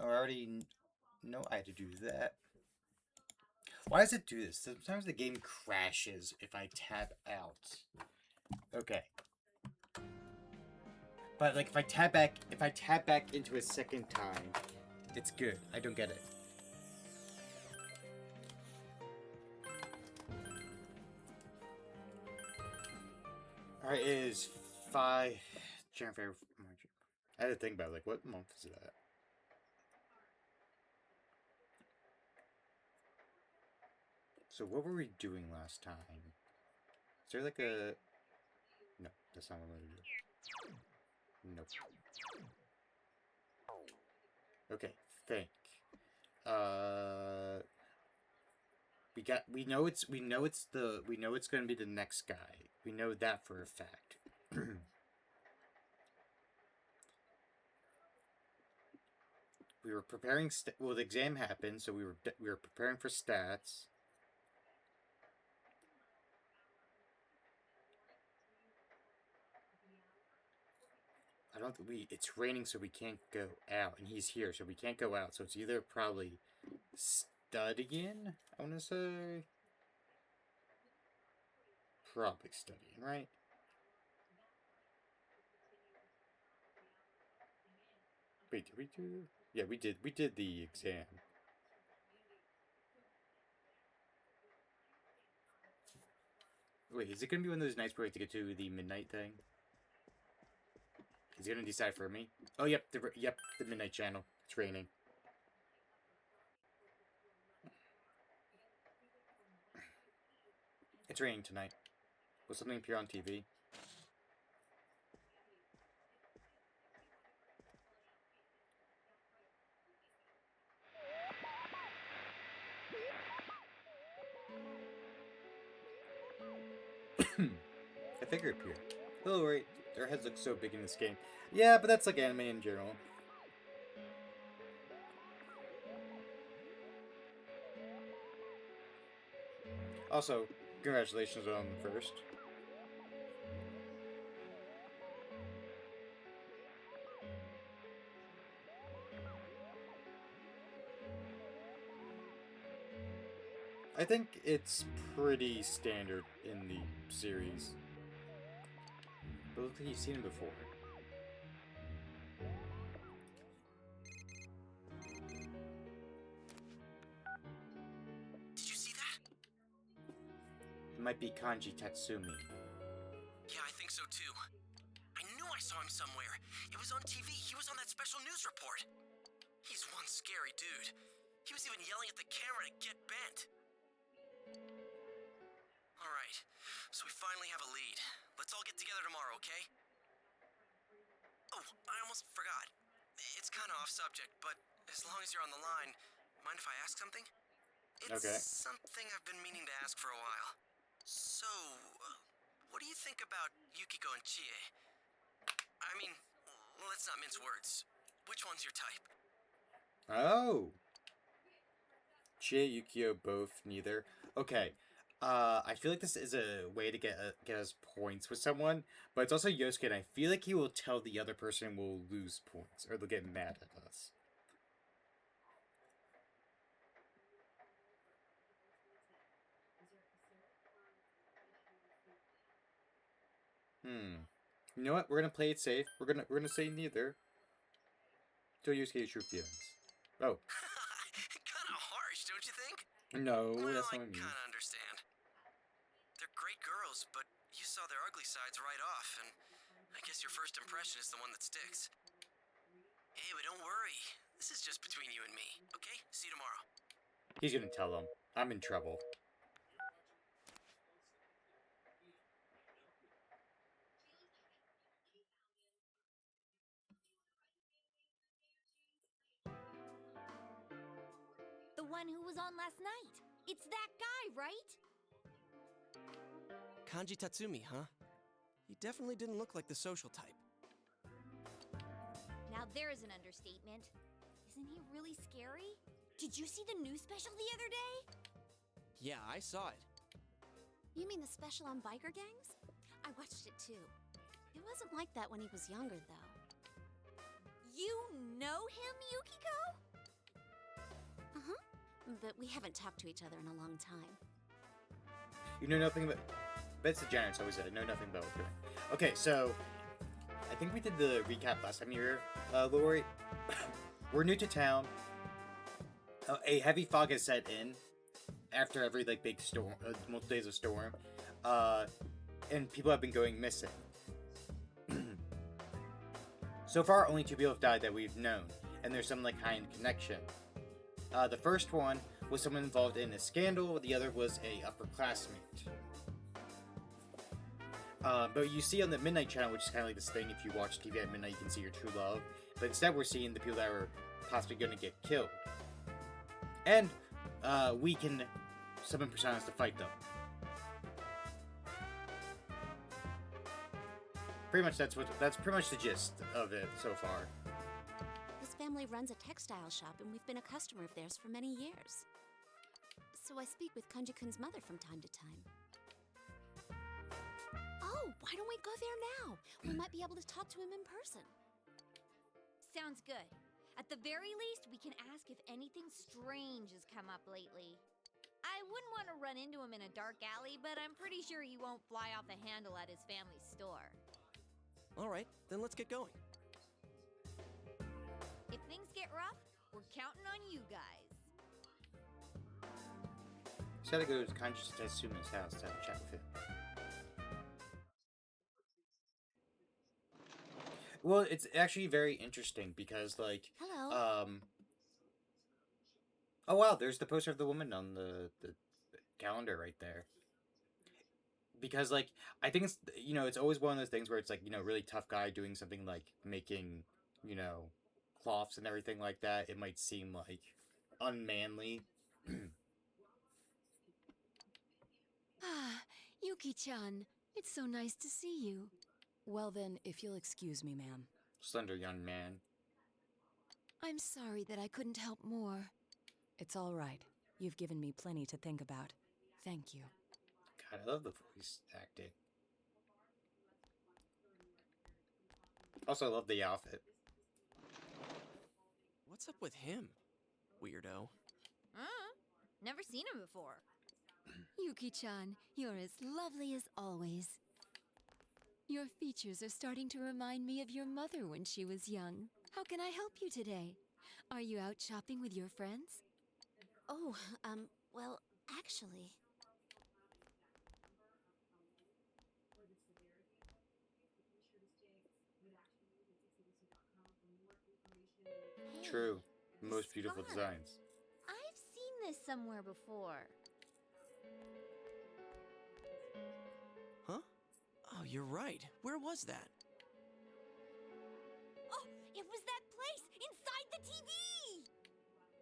I already know I had to do that. Why does it do this? Sometimes the game crashes if I tab out. Okay. But like if I tab back into a second time, it's good. I don't get it. Alright, it is 5 January. I had to think about it, like what month is that? So what were we doing last time? Is there like a... No, that's not what I'm gonna do. Nope. Okay, think. We know it's gonna be the next guy. We know that for a fact. We were preparing. Well, the exam happened, so we were preparing for stats. I don't think we. It's raining, so we can't go out, and he's here, so we can't go out. So it's either probably studying. I want to say probably studying, right? Wait, did we do? Yeah, we did. We did the exam. Wait, is it gonna be one of those nights where we have to get to the midnight thing? Is he gonna decide for me? Oh, yep, the midnight channel. It's raining. It's raining tonight. Will something appear on TV? I figure it appeared. Oh, right. Their heads look so big in this game. Yeah, but that's like anime in general. Also, congratulations on the first. I think it's pretty standard in the series. But look like you've seen him before. Did you see that? It might be Kanji Tatsumi. Yeah, I think so too. I knew I saw him somewhere. It was on TV. He was on that special news report. He's one scary dude. He was even yelling at the camera to get bent. Alright, so we finally have a lead. Let's all get together tomorrow, okay? Oh, I almost forgot. It's kind of off subject, but as long as you're on the line, mind if I ask something? It's Okay. something I've been meaning to ask for a while. So, what do you think about Yukiko and Chie? I mean, let's not mince words. Which one's your type? Oh! Chie, Yukio, both, neither. Okay. I feel like this is a way to get us points with someone, but it's also Yosuke, and I feel like he will tell the other person will lose points, or they'll get mad at us. You know what? We're gonna play it safe. We're gonna say neither. Tell Yosuke your true feelings. Oh. Kind of harsh, don't you think? No, Well, that's I not what I mean. kind of understand. They're great girls, but you saw their ugly sides right off, and I guess your first impression is the one that sticks. Hey, but don't worry. This is just between you and me, okay? See you tomorrow. He's gonna tell them. I'm in trouble. The one who was on last night. It's that guy, right? Kanji Tatsumi, huh? He definitely didn't look like the social type. Now there's an understatement. Isn't he really scary? Did you see the news special the other day? Yeah, I saw it. You mean the special on biker gangs? I watched it too. It wasn't like that when he was younger, though. You know him, Yukiko? but we haven't talked to each other in a long time. You know nothing about... But it's the Janet's always said, know nothing about what we're doing. Okay, so... I think we did the recap last time you were here, Lori. We're new to town. A heavy fog has set in after every, like, big storm, multiple days of storm. And people have been going missing. So far, only 2 people have died that we've known, and there's some, like, high-end connection. The first one was someone involved in a scandal, the other was a upperclassmate. But you see on the Midnight Channel, which is kind of like this thing, if you watch TV at midnight, you can see your true love. But instead, we're seeing the people that are possibly going to get killed. And, we can summon personas to fight them. Pretty much that's pretty much the gist of it so far. This family runs a textile shop, and we've been a customer of theirs for many years. So I speak with Kanji-kun's mother from time to time. Oh, why don't we go there now? We might be able to talk to him in person. Sounds good. At the very least, we can ask if anything strange has come up lately. I wouldn't want to run into him in a dark alley, but I'm pretty sure he won't fly off the handle at his family's store. All right, then let's get going. If things get rough, we're counting on you guys. Just gotta go to Kanji Tetsuma's house to have a chat with him. Well, it's actually very interesting because, like, Hello. oh wow, there's the poster of the woman on the calendar right there. Because, like, I think it's, you know, it's always one of those things where it's, like, you know, really tough guy doing something like making, you know, cloths and everything like that. It might seem, like, unmanly. Ah, Yuki-chan, it's so nice to see you. Well then, if you'll excuse me, ma'am. Slender young man. I'm sorry that I couldn't help more. It's all right. You've given me plenty to think about. Thank you. God, I love the voice acting. Also, I love the outfit. What's up with him? Weirdo. Never seen him before. Yuki-chan, you're as lovely as always. Your features are starting to remind me of your mother when she was young. How can I help you today? Are you out shopping with your friends? Oh, well, actually... Hey, True. this Most beautiful scarf. designs. I've seen this somewhere before. Huh? Oh, you're right. Where was that? Oh, it was that place inside the TV!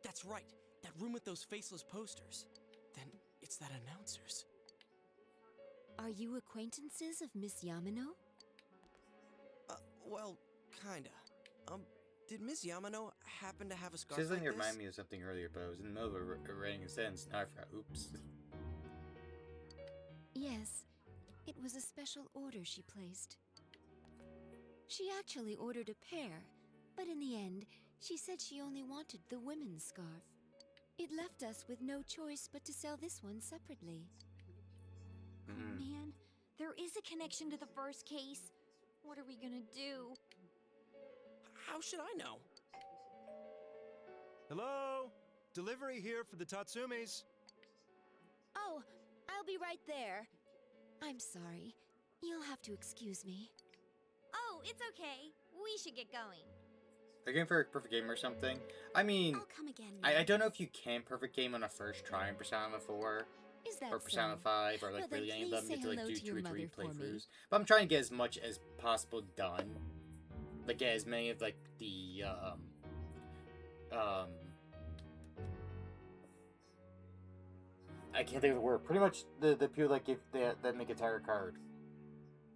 That's right. That room with those faceless posters. Then it's that announcer's. Are you acquaintances of Miss Yamano? Well, kinda. Did Miss Yamano happen to have a scarf This doesn't like this? remind me of something earlier, but I was in the middle of writing a sentence. Now I forgot. Oops. Yes, it was a special order she placed. She actually ordered a pair, but in the end, she said she only wanted the women's scarf. It left us with no choice but to sell this one separately. Oh man, there is a connection to the first case. What are we gonna do? How should I know? Hello? Delivery here for the Tatsumis. Oh, I'll be right there. I'm sorry. You'll have to excuse me. Oh, it's okay. We should get going. Are you going for a perfect game or something? I mean, I'll come again. I don't know if you can perfect game on a first try in Persona 4 Is that or Persona so? 5 or like Well, then really any of them. please You have to say like hello do to 2 your or 3 mother for me. playthroughs. But I'm trying to get as much as possible done. Like get as many of like the I can't think of the word. Pretty much the people that give that make a tarot card.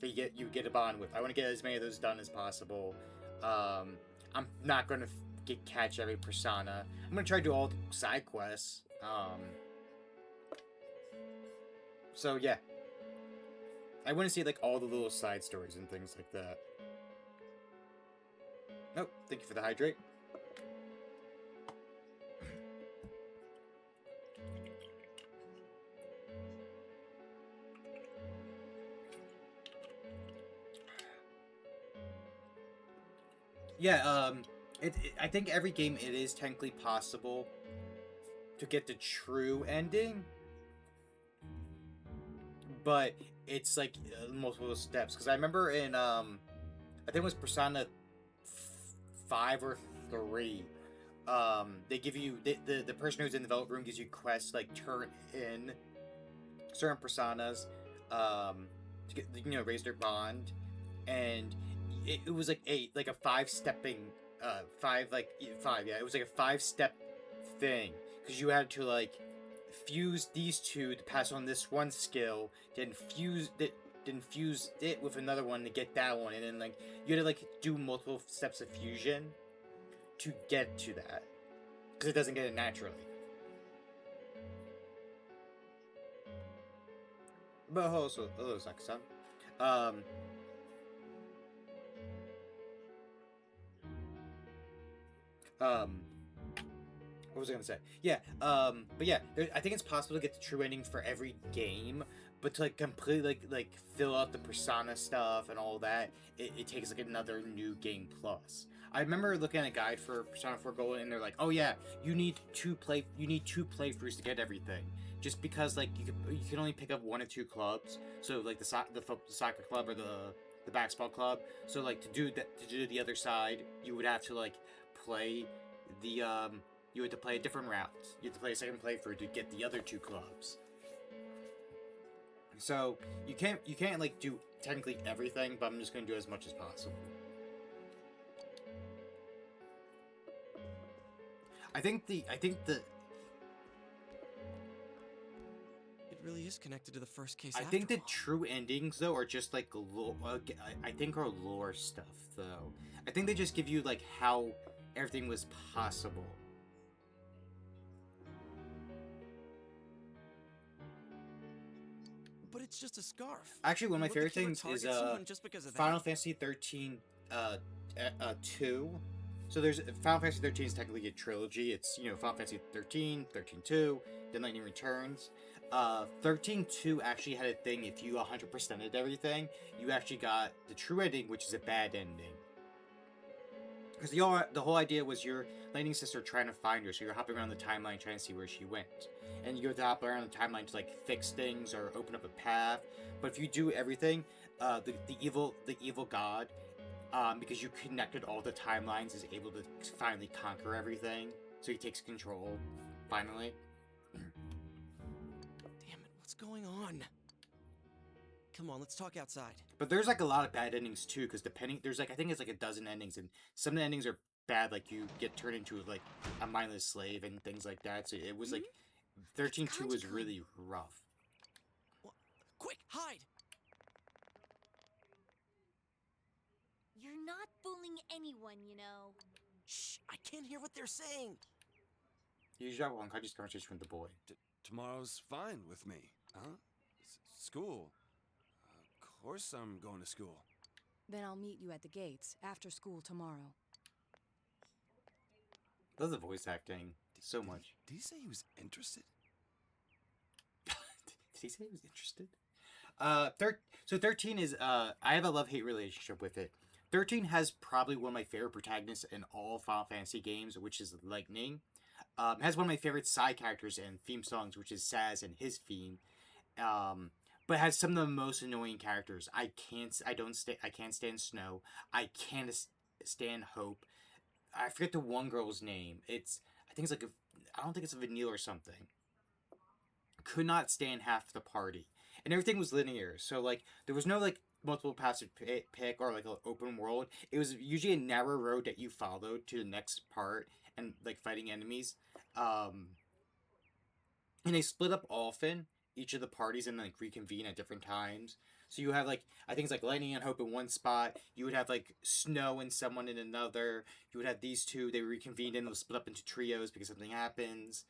That you get a bond with. I want to get as many of those done as possible. I'm not gonna catch every persona. I'm gonna try to do all the side quests. So yeah, I want to see like all the little side stories and things like that. Oh, thank you for the hydrate. Yeah, I think every game it is technically possible to get the true ending, but it's like multiple steps. Because I remember in I think it was Persona 5 or 3. They give you the person who's in the development room gives you quests like turn in certain personas, to get, raise their bond, and it was like a 5 stepping, five, yeah, it was like a 5 step thing because you had to like fuse these two to pass on this one skill, then fuse it with another one to get that one, and then like you had to like do multiple steps of fusion to get to that because it doesn't get it naturally. But also, hello, Saki-san. Um, um, what was I gonna say? Yeah, but yeah, I think it's possible to get the true ending for every game, but to like completely like fill out the persona stuff and all that, it takes like another new game plus. I remember looking at a guide for Persona 4 Gold, and they're like, "Oh yeah, you need two playthroughs to get everything." Just because like you can only pick up one or two clubs, so like the soccer club or the basketball club. So like to do the other side, you would have to like play the you had to play a different route. You had to play a second playthrough to get the other two clubs. So you can't like do technically everything, but I'm just gonna do as much as possible. I think the It really is connected to the first case. I after think the all. true endings though are just like I think are lore stuff though. I think they just give you like how everything was possible. But it's just a scarf. Actually, one of my Would the favorite killer things is target someone just because of that? Final Fantasy 13 2. So there's Final Fantasy 13 is technically a trilogy. It's, Final Fantasy 13, 13-2, then Lightning Returns. 13-2 actually had a thing. If you 100%ed everything, you actually got the true ending, which is a bad ending. Because the whole idea was your Lightning sister trying to find her, so you're hopping around the timeline trying to see where she went, and you have to hop around the timeline to like fix things or open up a path. But if you do everything, the evil god, because you connected all the timelines, is able to finally conquer everything. So he takes control, finally. Damn it, what's going on? Come on, let's talk outside. But there's like a lot of bad endings too, because there's like I think it's like a dozen endings, and some of the endings are bad, like you get turned into like a mindless slave and things like that. So it was like 13-2 was really rough. What? Quick, hide! You're not fooling anyone, you know. Shh, I can't hear what they're saying. You usually have one conversation with the boy. Tomorrow's fine with me, huh? School. Of course I'm going to school. Then I'll meet you at the gates after school tomorrow. Love the voice acting so much. Did he say he was interested? Did he say he was interested? So 13 is I have a love-hate relationship with it. 13 has probably one of my favorite protagonists in all Final Fantasy games, which is Lightning. Has one of my favorite side characters and theme songs, which is Saz and his theme. But has some of the most annoying characters. I can't stand Snow. I can't stand Hope. I forget the one girl's name. I think it's like I don't think it's a Vanille or something. Could not stand half the party, and everything was linear. So like there was no like multiple paths to pick or like an open world. It was usually a narrow road that you followed to the next part and like fighting enemies. And they split up often, each of the parties, and like reconvene at different times. So you have like I think it's like Lightning and Hope in one spot. You would have like Snow and someone in another. You would have these two. They reconvened and they'll split up into trios because something happens.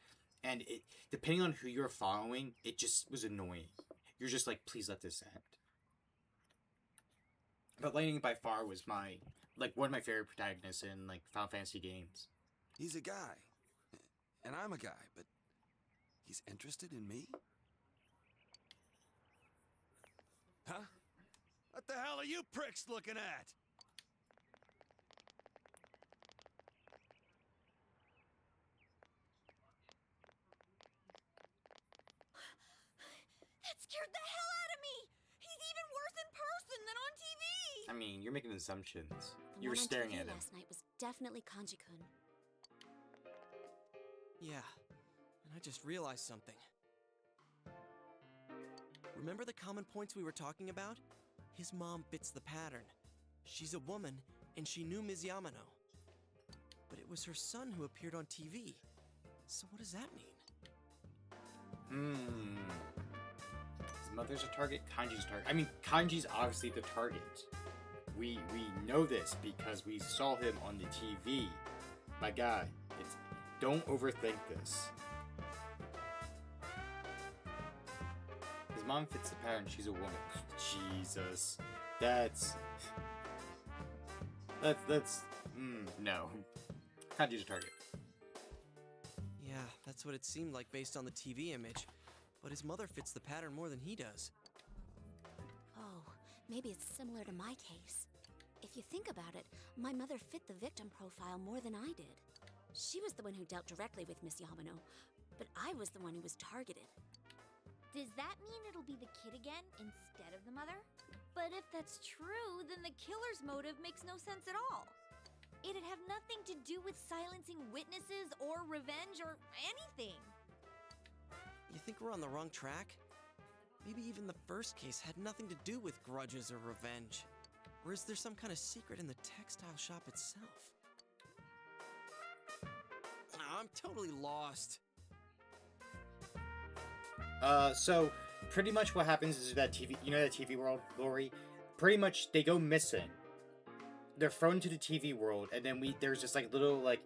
And it depending on who you're following, it just was annoying. You're just like, please let this end. But Lightning by far was one of my favorite protagonists in like Final Fantasy games. He's a guy. And I'm a guy, but he's interested in me? Huh? What the hell are you pricks looking at? scared the hell out of me! He's even worse in person than on TV! I mean, you're making assumptions. The You were one on staring TV at him. last night was definitely Kanji-kun. Yeah, and I just realized something. Remember the common points we were talking about? His mom fits the pattern. She's a woman, and she knew Ms. Yamano. But it was her son who appeared on TV. So what does that mean? His mother's a target, Kanji's a target. I mean, Kanji's obviously the target. We know this because we saw him on the TV. My God, don't overthink this. His mom fits the pattern. She's a woman. Jesus, no. Kanji's a target. Yeah, that's what it seemed like based on the TV image. But his mother fits the pattern more than he does. Oh, maybe it's similar to my case. If you think about it, my mother fit the victim profile more than I did. She was the one who dealt directly with Miss Yamano, but I was the one who was targeted. Does that mean it'll be the kid again instead of the mother? But if that's true, then the killer's motive makes no sense at all. It'd have nothing to do with silencing witnesses or revenge or anything. You think we're on the wrong track? Maybe even the first case had nothing to do with grudges or revenge. Or is there some kind of secret in the textile shop itself? I'm totally lost. So pretty much what happens is that that TV world, Lori? Pretty much they go missing. They're thrown to the TV world, and then there's just like little like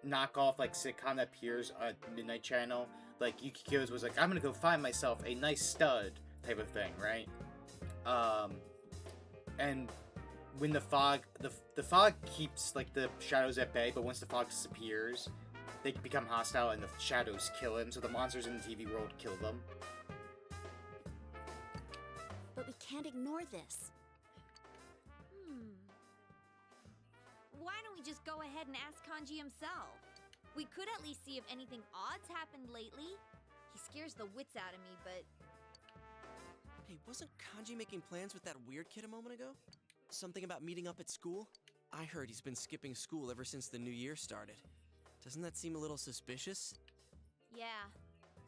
knockoff like sitcom that appears on Midnight Channel. Like Yukiko's was like, I'm gonna go find myself a nice stud type of thing, right? And when the fog keeps like the shadows at bay, but once the fog disappears, they become hostile and the shadows kill him. So the monsters in the TV world kill them. But we can't ignore this. Why don't we just go ahead and ask Kanji himself? We could at least see if anything odd's happened lately. He scares the wits out of me, but... Hey, wasn't Kanji making plans with that weird kid a moment ago? Something about meeting up at school? I heard he's been skipping school ever since the new year started. Doesn't that seem a little suspicious? Yeah,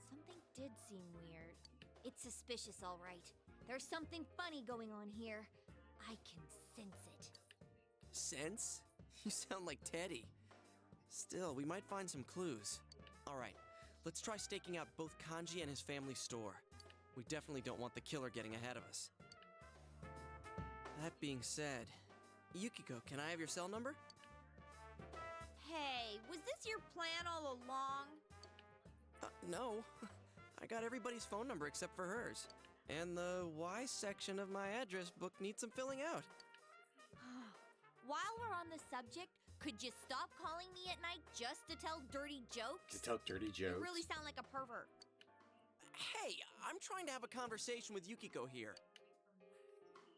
something did seem weird. It's suspicious, all right. There's something funny going on here. I can sense it. Sense? You sound like Teddy. Still, we might find some clues. Alright, let's try staking out both Kanji and his family store. We definitely don't want the killer getting ahead of us. That being said, Yukiko, can I have your cell number? Hey, was this your plan all along? No. I got everybody's phone number except for hers. And the Y section of my address book needs some filling out. While we're on the subject, could you stop calling me at night just to tell dirty jokes? To tell dirty jokes. You really sound like a pervert. Hey, I'm trying to have a conversation with Yukiko here.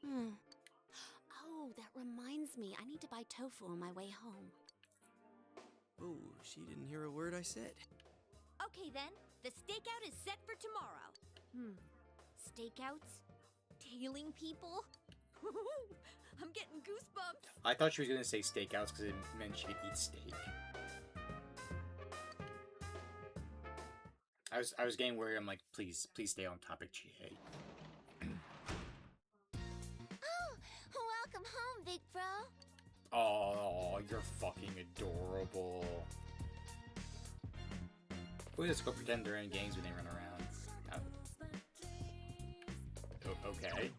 Oh, that reminds me. I need to buy tofu on my way home. Ooh, she didn't hear a word I said. Okay then, the stakeout is set for tomorrow. Stakeouts? Tailing people? I'm getting goosebumps. I thought she was gonna say stakeouts because it meant she could eat steak. I was getting worried. I'm like, please stay on topic, GA. Oh, welcome home, big bro. Oh, you're fucking adorable. We'll just go pretend they're in games when they run around. Okay.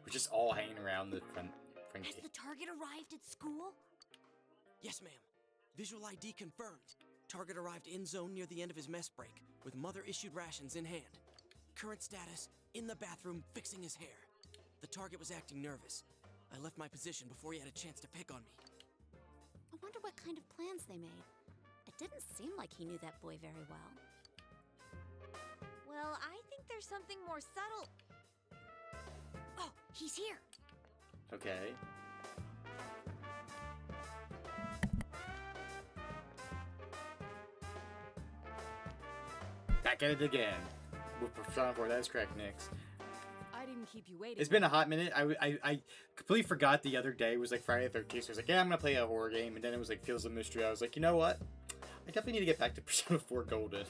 We're just all hanging around the front Has gate. the target arrived at school? Yes, ma'am. Visual ID confirmed. Target arrived in zone near the end of his mess break, with mother-issued rations in hand. Current status, in the bathroom, fixing his hair. The target was acting nervous. I left my position before he had a chance to pick on me. I wonder what kind of plans they made. It didn't seem like he knew that boy very well. Well, I think there's something more subtle. Oh, He's here. Okay. Back at it again. With Persona 4, that is correct, Nyx. I didn't keep you waiting. It's been a hot minute. I completely forgot the other day was like Friday the 13th. So I was like, yeah, I'm gonna play a horror game. And then it was like Fields of Mystery. I was like, you know what? I definitely need to get back to Persona 4 Golden.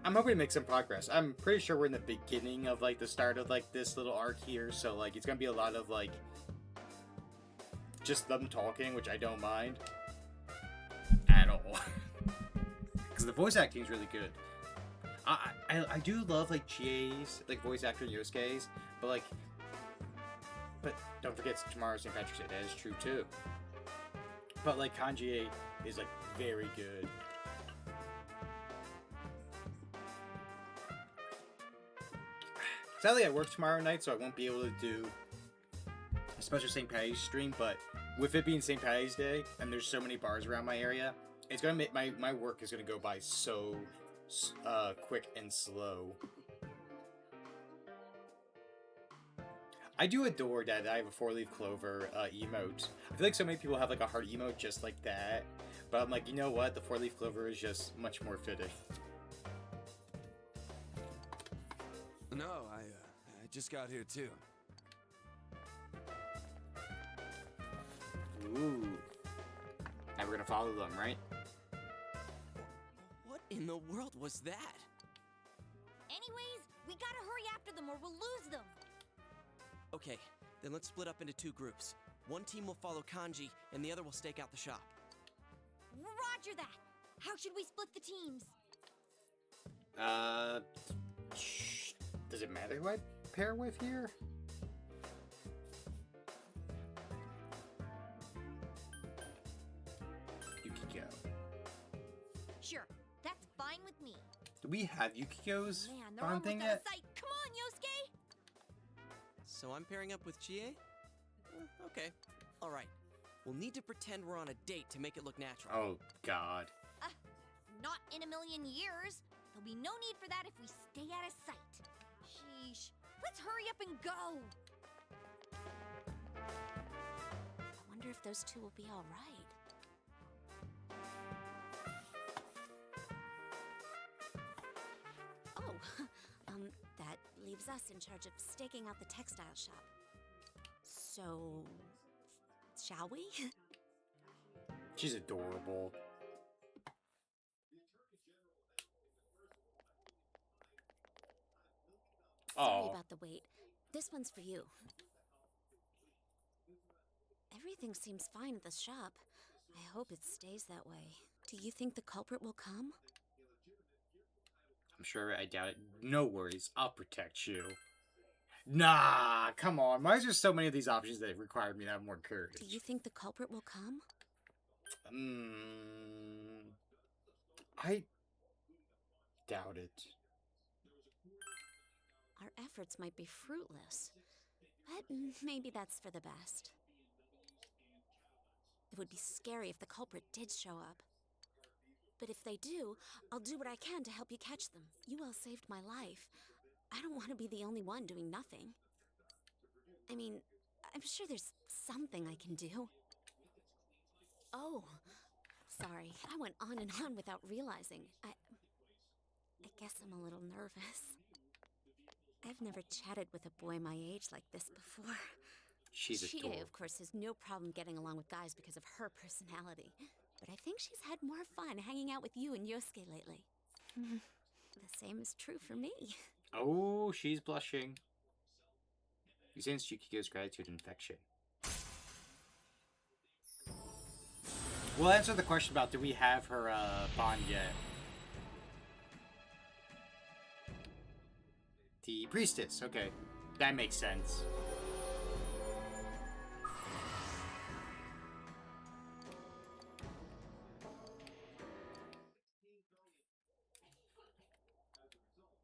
I'm hoping to make some progress. I'm pretty sure we're in the beginning of like the start of like this little arc here. So like it's gonna be a lot of like just them talking, which I don't mind at all. Because the voice acting is really good. I do love like Chie's like voice actor Yosuke's, but don't forget tomorrow's St. Patrick's Day. That is true too. But like Kanji is like very good. Sadly, I work tomorrow night, so I won't be able to do a special St. Patty's stream. But with it being St. Patty's Day and there's so many bars around my area, it's gonna make my work is gonna go by so quick and slow. I do adore that I have a 4-leaf clover emote. I feel like so many people have like a heart emote just like that, but I'm like, you know what? The 4-leaf clover is just much more fitting. No, I just got here too. Ooh. Now we're gonna follow them, right? What in the world was that? Anyways, we gotta hurry after them or we'll lose them. Okay, then let's split up into 2 groups. One team will follow Kanji, and the other will stake out the shop. Roger that. How should we split the teams? Does it matter who I pair with here? Yukiko. Sure, that's fine with me. Do we have Yukiko's Man, they're bond almost thing out yet? of sight. Come on, Yosuke! So I'm pairing up with Chie? Okay, alright. We'll need to pretend we're on a date to make it look natural. Oh, God. Not in a million years. There'll be no need for that if we stay out of sight. Sheesh. Let's hurry up and go. I wonder if those two will be all right. Oh, that leaves us in charge of staking out the textile shop. So, shall we? She's adorable. Sorry Oh, about the wait. This one's for you. Everything seems fine at the shop. I hope it stays that way. Do you think the culprit will come? I'm sure. I doubt it. No worries. I'll protect you. Nah, come on. Why is there so many of these options that require me to have more courage? Do you think the culprit will come? I doubt it. Our efforts might be fruitless, but maybe that's for the best. It would be scary if the culprit did show up. But if they do, I'll do what I can to help you catch them. You all saved my life. I don't want to be the only one doing nothing. I mean, I'm sure there's something I can do. Oh, sorry. I went on and on without realizing. I guess I'm a little nervous. I've never chatted with a boy my age like this before. She's Chie, adorable. of course, has no problem getting along with guys because of her personality. But I think she's had more fun hanging out with you and Yosuke lately. The same is true for me. Oh, she's blushing. You sense Yukiko's gratitude infection. We'll answer the question about do we have her bond yet. The priestess, okay. That makes sense.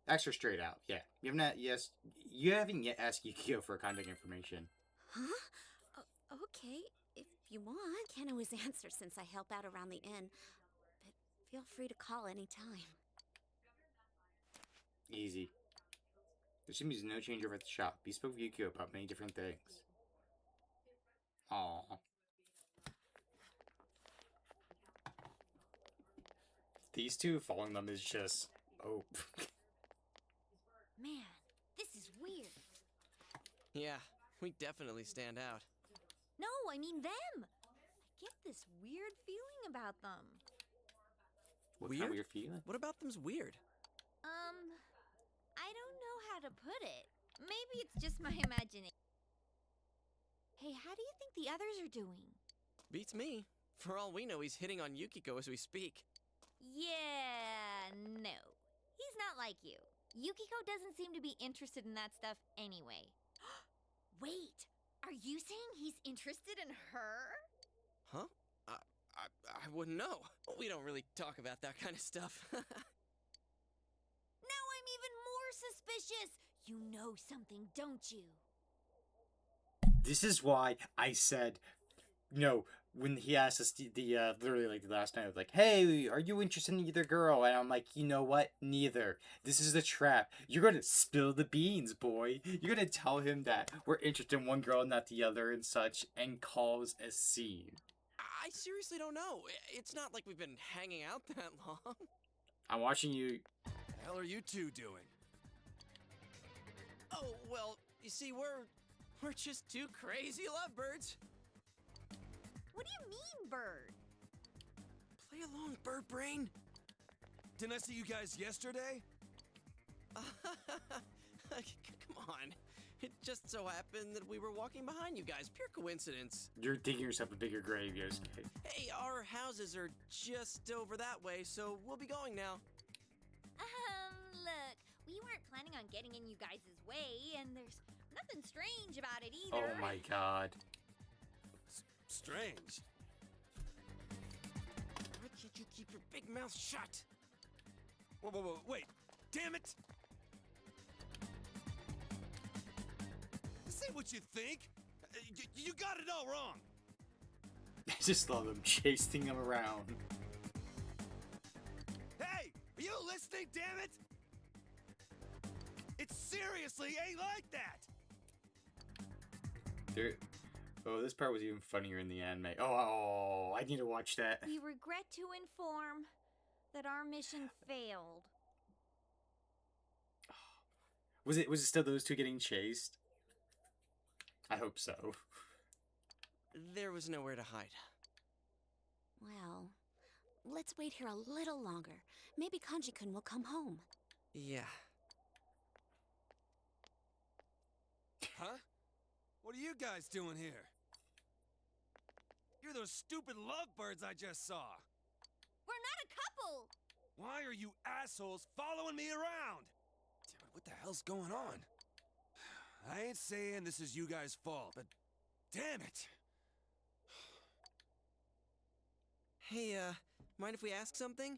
Ask her straight out, yeah. You haven't yet asked Yukiko for contact information. Huh? Okay, if you want. Can't always answer since I help out around the inn. But feel free to call anytime. Easy. There seems to be no change over at the shop. He spoke with Yukio about many different things. Aww. These two following them is just... Oh. Man, this is weird. Yeah, we definitely stand out. No, I mean them. I get this weird feeling about them. What kind of weird feeling? What about them's weird? I don't know how to put it. Maybe it's just my imagination. Hey, how do you think the others are doing? Beats me. For all we know, he's hitting on Yukiko as we speak. Yeah, no. He's not like you. Yukiko doesn't seem to be interested in that stuff anyway. Wait, are you saying he's interested in her? Huh? I wouldn't know. We don't really talk about that kind of stuff. Now I'm even more suspicious. You know something, don't you? This is why I said, no, when he asked us literally like the last night, like, hey, are you interested in either girl? And I'm like, you know what? Neither. This is a trap. You're gonna spill the beans, boy. You're gonna tell him that we're interested in one girl, not the other, and such, and cause a scene. I seriously don't know. It's not like we've been hanging out that long. I'm watching you. The hell are you two doing? Oh, well, you see, we're just two crazy lovebirds. What do you mean, bird? Play along, bird brain. Didn't I see you guys yesterday? Come on. It just so happened that we were walking behind you guys. Pure coincidence. You're digging yourself a bigger grave, Yosuke. Hey, our houses are just over that way, so we'll be going now. Look, we weren't planning on getting in you guys' way, and there's nothing strange about it either. Oh my god. Strange. Why can't you keep your big mouth shut? Whoa, wait. Damn it! This ain't what you think. You got it all wrong. I just love him chasing him around. Hey, are you listening, damn it? It seriously ain't like that. There. Oh, this part was even funnier in the anime. Oh, I need to watch that. We regret to inform that our mission failed. Was it still those two getting chased? I hope so. There was nowhere to hide. Well, let's wait here a little longer. Maybe Kanji-kun will come home. Yeah. Huh? What are you guys doing here? You're those stupid lovebirds I just saw. We're not a couple! Why are you assholes following me around? Damn it, what the hell's going on? I ain't saying this is you guys' fault, but damn it. Hey, mind if we ask something?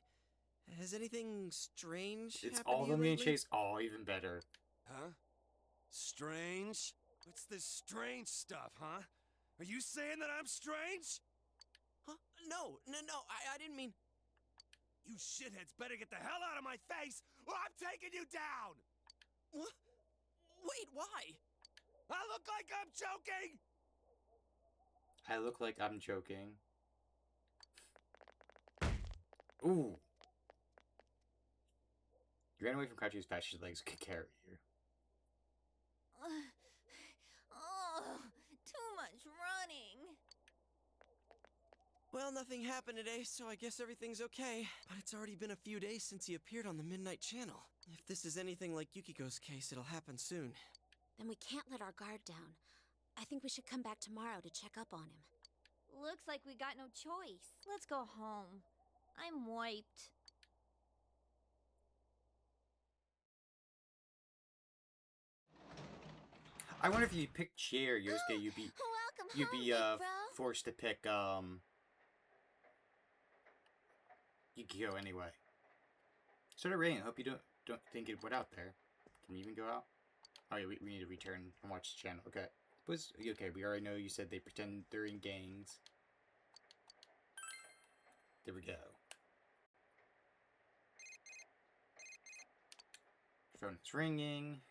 Has anything strange It's happened all to of you them being lately? chased. Oh, even better. Huh? Strange? What's this strange stuff, huh? Are you saying that I'm strange? Huh? No, I didn't mean... You shitheads better get the hell out of my face, or I'm taking you down! What? Wait, why? I look like I'm joking! I look like I'm joking. Ooh. You ran away from Kachi's fast his legs could carry you. Oh, too much running. Well, nothing happened today, so I guess everything's okay. But it's already been a few days since he appeared on the Midnight Channel. If this is anything like Yukiko's case, it'll happen soon. Then we can't let our guard down. I think we should come back tomorrow to check up on him. Looks like we got no choice. Let's go home. I'm wiped. I wonder if you pick Chair, Yosuke, you'd be Welcome you'd home, be big bro. forced to pick Yukio anyway. Started raining. I hope you don't think it went out there. Can you even go out? Oh yeah, we need to return and watch the channel. Okay. Okay, we already know you said they pretend they're in gangs. There we go. Phone is ringing.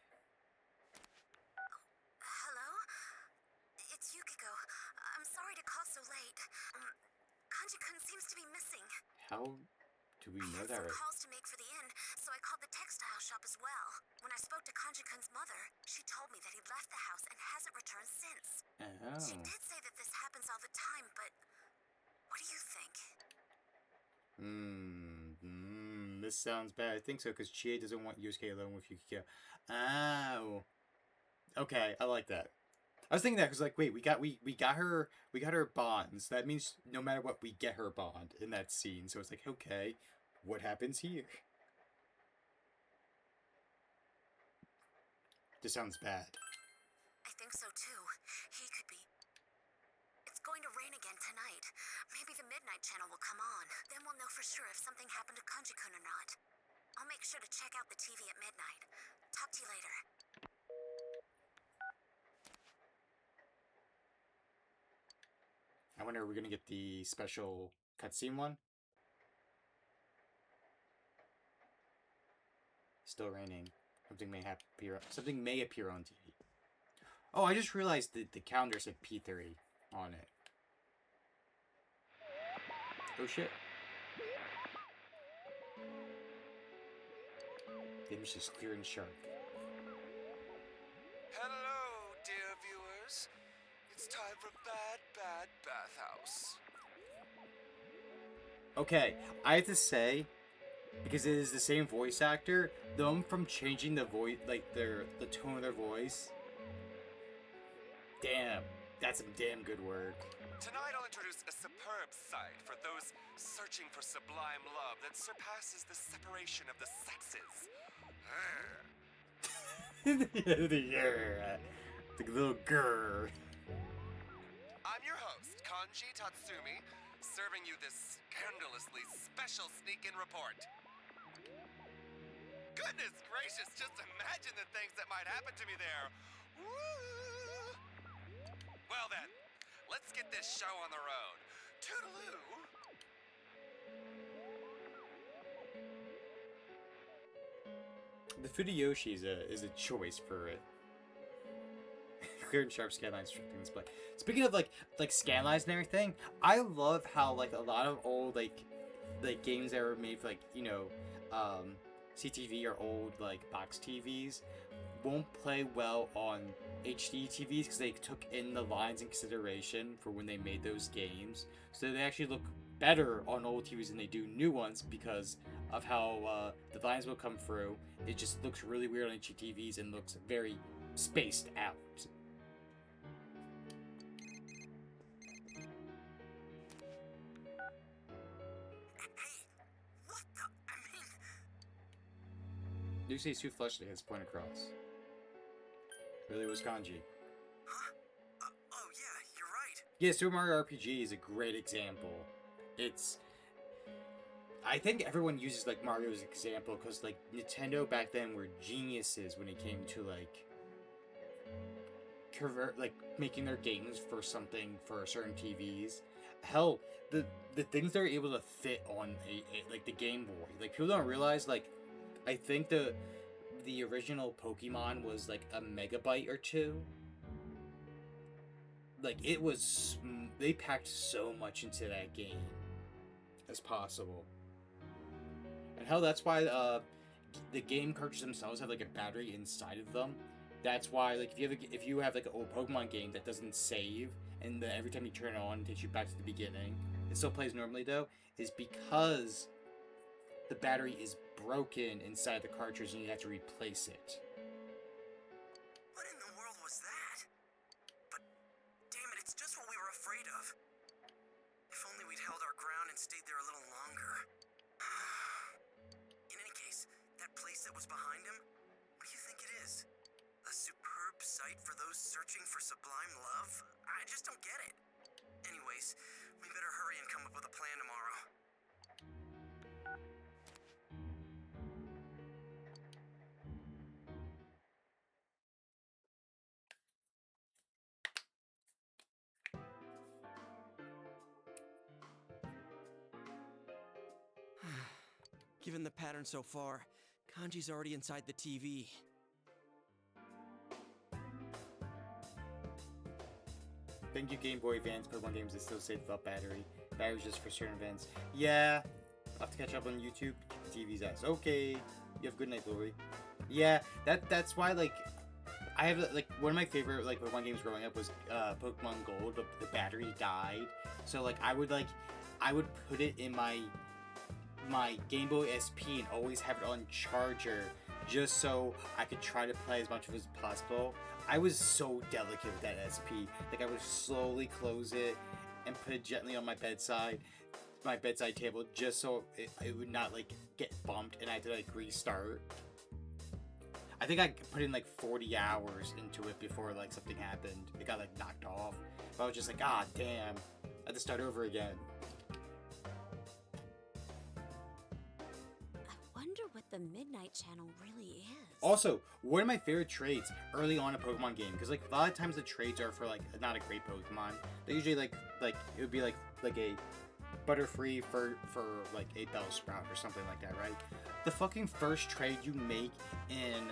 How do we know I had that some right? calls to make for the inn, so I called the textile shop as well. When I spoke to Kanji-kun's mother, she told me that he'd left the house and hasn't returned since. She Oh. did say that this happens all the time, but what do you think? This sounds bad. I think so, because Chie doesn't want Yosuke alone with Yukiko. Oh. Okay, I like that. I was thinking that because, like, wait, we got her bonds. That means no matter what, we get her bond in that scene. So it's like, okay, what happens here? This sounds bad. I think so too. He could be. It's going to rain again tonight. Maybe the Midnight Channel will come on. Then we'll know for sure if something happened to Kanji-kun or not. I'll make sure to check out the TV at midnight. Talk to you later. I wonder, are we gonna get the special cutscene one? Still raining. Something may appear on TV. Oh, I just realized that the calendar said P3 on it. Oh shit. The image is clear and sharp. Hello, dear viewers. It's time for Bad Bathhouse. Okay, I have to say, because it is the same voice actor, them from changing the voice, like the tone of their voice. Damn, that's some damn good work. Tonight I'll introduce a superb sight for those searching for sublime love that surpasses the separation of the sexes. The little grr. I'm your host, Kanji Tatsumi, serving you this scandalously special sneak-in report. Goodness gracious, just imagine the things that might happen to me there. Woo! Well then, let's get this show on the road. Toodaloo! The Fudeyoshi is a choice for it. Clear and sharp scanlines things, but speaking of like scanlines and everything, I love how like a lot of old like games that were made for like, you know, CTV or old like box TVs won't play well on HD TVs because they took in the lines in consideration for when they made those games, so they actually look better on old TVs than they do new ones because of how the lines will come through. It just looks really weird on HD TVs and looks very spaced out. What the? I mean, You say too fleshly has point across. Really was kanji. huh? Oh yeah, you're right. Yeah, Super Mario RPG is a great example. It's... I think everyone uses like Mario's example because like Nintendo back then were geniuses when it came to like making their games for something for certain TVs. Hell, the things they're able to fit on like the Game Boy. Like people don't realize like I think the original Pokemon was like a megabyte or two. Like it was they packed so much into that game as possible. And hell, that's why the game cartridges themselves have like a battery inside of them. That's why like if you have like an old Pokemon game that doesn't save and every time you turn it on it takes you back to the beginning, it still plays normally though, is because the battery is broken inside the cartridge and you have to replace it. What in the world was that? But damn it, it's just what we were afraid of. If only we'd held our ground and stayed there a little longer. In any case, that place that was behind him, what do you think it is? A superb sight for those searching for sublime love? I just don't get it. Anyways, we better hurry and come up with a plan tomorrow. Given the pattern so far, Kanji's already inside the TV. Thank you, Game Boy Advance, Pokemon games that still save up battery. Batteries just for certain events. Yeah, I'll have to catch up on YouTube. TV's ass. Okay. You have good night, Lori. Yeah, that's why like I have like one of my favorite like Pokemon games growing up was Pokemon Gold, but the battery died. So like I would put it in my Game Boy SP and always have it on charger just so I could try to play as much of it as possible. I was so delicate with that SP. Like I would slowly close it and put it gently on my bedside table just so it would not like get bumped and I had to like restart. I think I put in like 40 hours into it before like something happened. It got like knocked off. But I was just like, ah, damn. I had to start over again. I wonder what the Midnight Channel really is. Also, one of my favorite trades early on in a Pokemon game, because like a lot of times the trades are for like not a great Pokemon. They usually like it would be like a Butterfree for like a Bellsprout or something like that, right? The fucking first trade you make in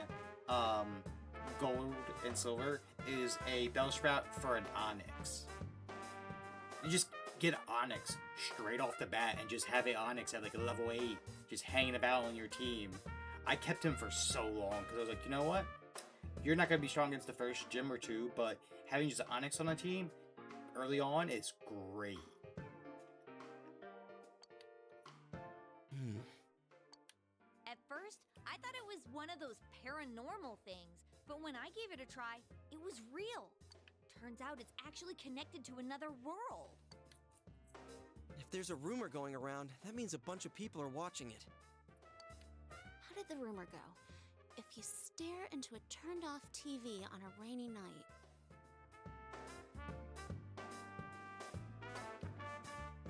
Gold and Silver is a Bellsprout for an Onix. You just get an Onix straight off the bat and just have an Onix at like a level 8 just hanging about on your team. I kept him for so long because I was like, you know what? You're not going to be strong against the first gym or two, but having just an Onix on a team early on is great. At first, I thought it was one of those paranormal things, but when I gave it a try, it was real. Turns out it's actually connected to another world. If there's a rumor going around, that means a bunch of people are watching it. How did the rumor go? If you stare into a turned-off TV on a rainy night.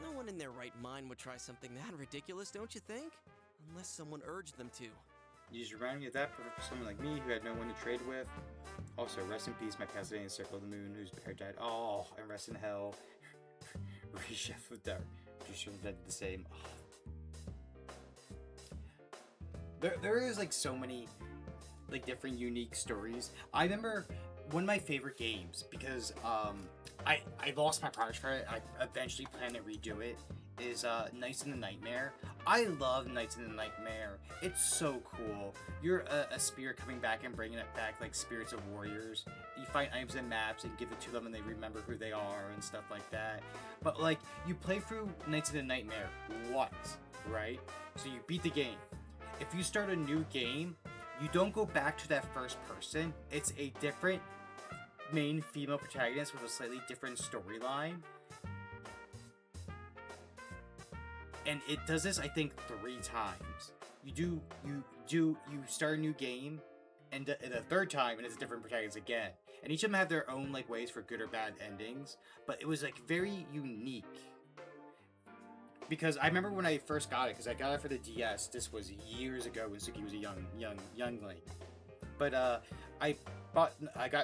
No one in their right mind would try something that ridiculous, don't you think? Unless someone urged them to. You just remind me of that for someone like me who had no one to trade with. Also, rest in peace, my Pasadena Circle of the Moon, whose bear died. Oh, and rest in hell. Chef of Dark. Just did the same. Oh. There is like so many like different unique stories. I remember one of my favorite games because I lost my progress for it. I eventually plan to redo it. Is Nights in the Nightmare. I love Nights in the Nightmare. It's so cool. You're a spirit coming back and bringing it back like spirits of warriors. You find items and maps and give it to them and they remember who they are and stuff like that. But like, you play through Nights in the Nightmare once, right? So you beat the game. If you start a new game, you don't go back to that first person. It's a different main female protagonist with a slightly different storyline. And it does this, I think, 3 times. You start a new game, and the third time, and it's a different protagonist again. And each of them have their own like ways for good or bad endings, but it was like very unique. Because I remember when I first got it, because I got it for the DS. This was years ago when Suki was a youngling. But I got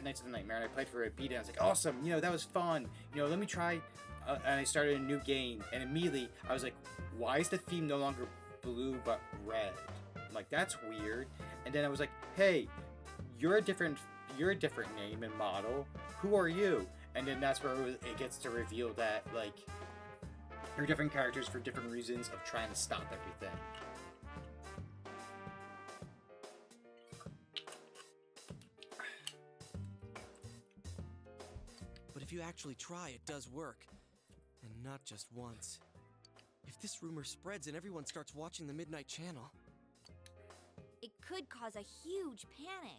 Nights of the Nightmare, and I played for a beat, and I was like, awesome, that was fun. Let me try. And I started a new game, and immediately I was like, why is the theme no longer blue but red? I'm like, that's weird. And then I was like, hey, you're a different name and model. Who are you? And then that's where it gets to reveal that like you're different characters for different reasons of trying to stop everything. But if you actually try, it does work. And not just once. If this rumor spreads and everyone starts watching the Midnight Channel... It could cause a huge panic.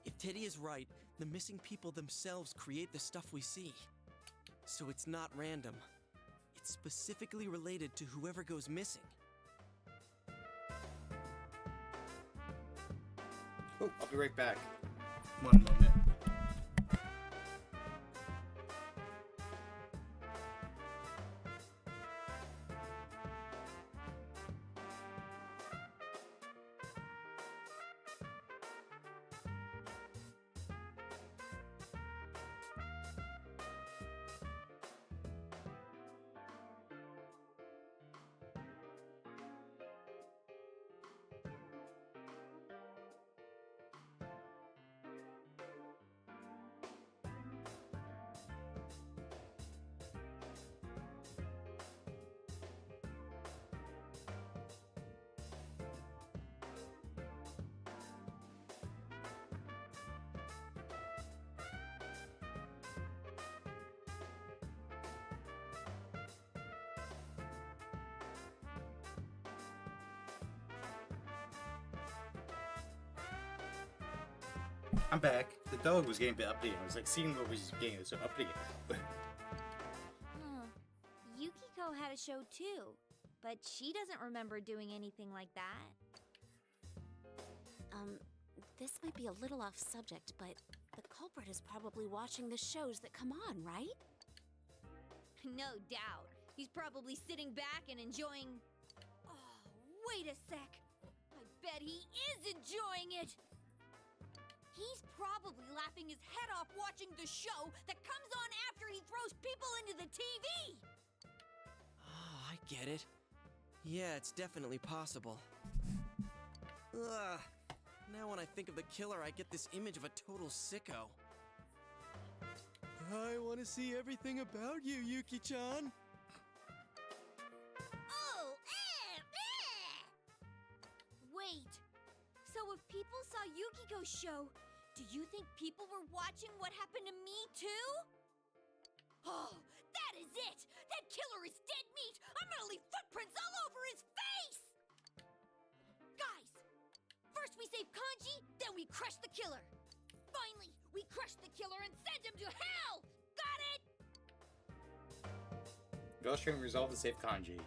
If Teddy is right, the missing people themselves create the stuff we see. So it's not random. It's specifically related to whoever goes missing. Oh, I'll be right back. One moment. I'm back. The dog was getting a bit uppity. I was like seeing what was getting so uppity. Huh. Yukiko had a show too, but she doesn't remember doing anything like that. This might be a little off subject, but the culprit is probably watching the shows that come on, right? No doubt. He's probably sitting back and enjoying... Oh, wait a sec. I bet he is enjoying it. He's probably laughing his head off watching the show that comes on after he throws people into the TV. Oh, I get it. Yeah, it's definitely possible. Ugh. Now when I think of the killer, I get this image of a total sicko. I want to see everything about you, Yuki-chan. Oh, Wait. So if people saw Yukiko's show, do you think people were watching what happened to me too? Oh, that is it! That killer is dead meat! I'm gonna leave footprints all over his face! Guys, first we save Kanji, then we crush the killer. Finally, we crush the killer and send him to hell! Got it? Girl String resolved to save Kanji.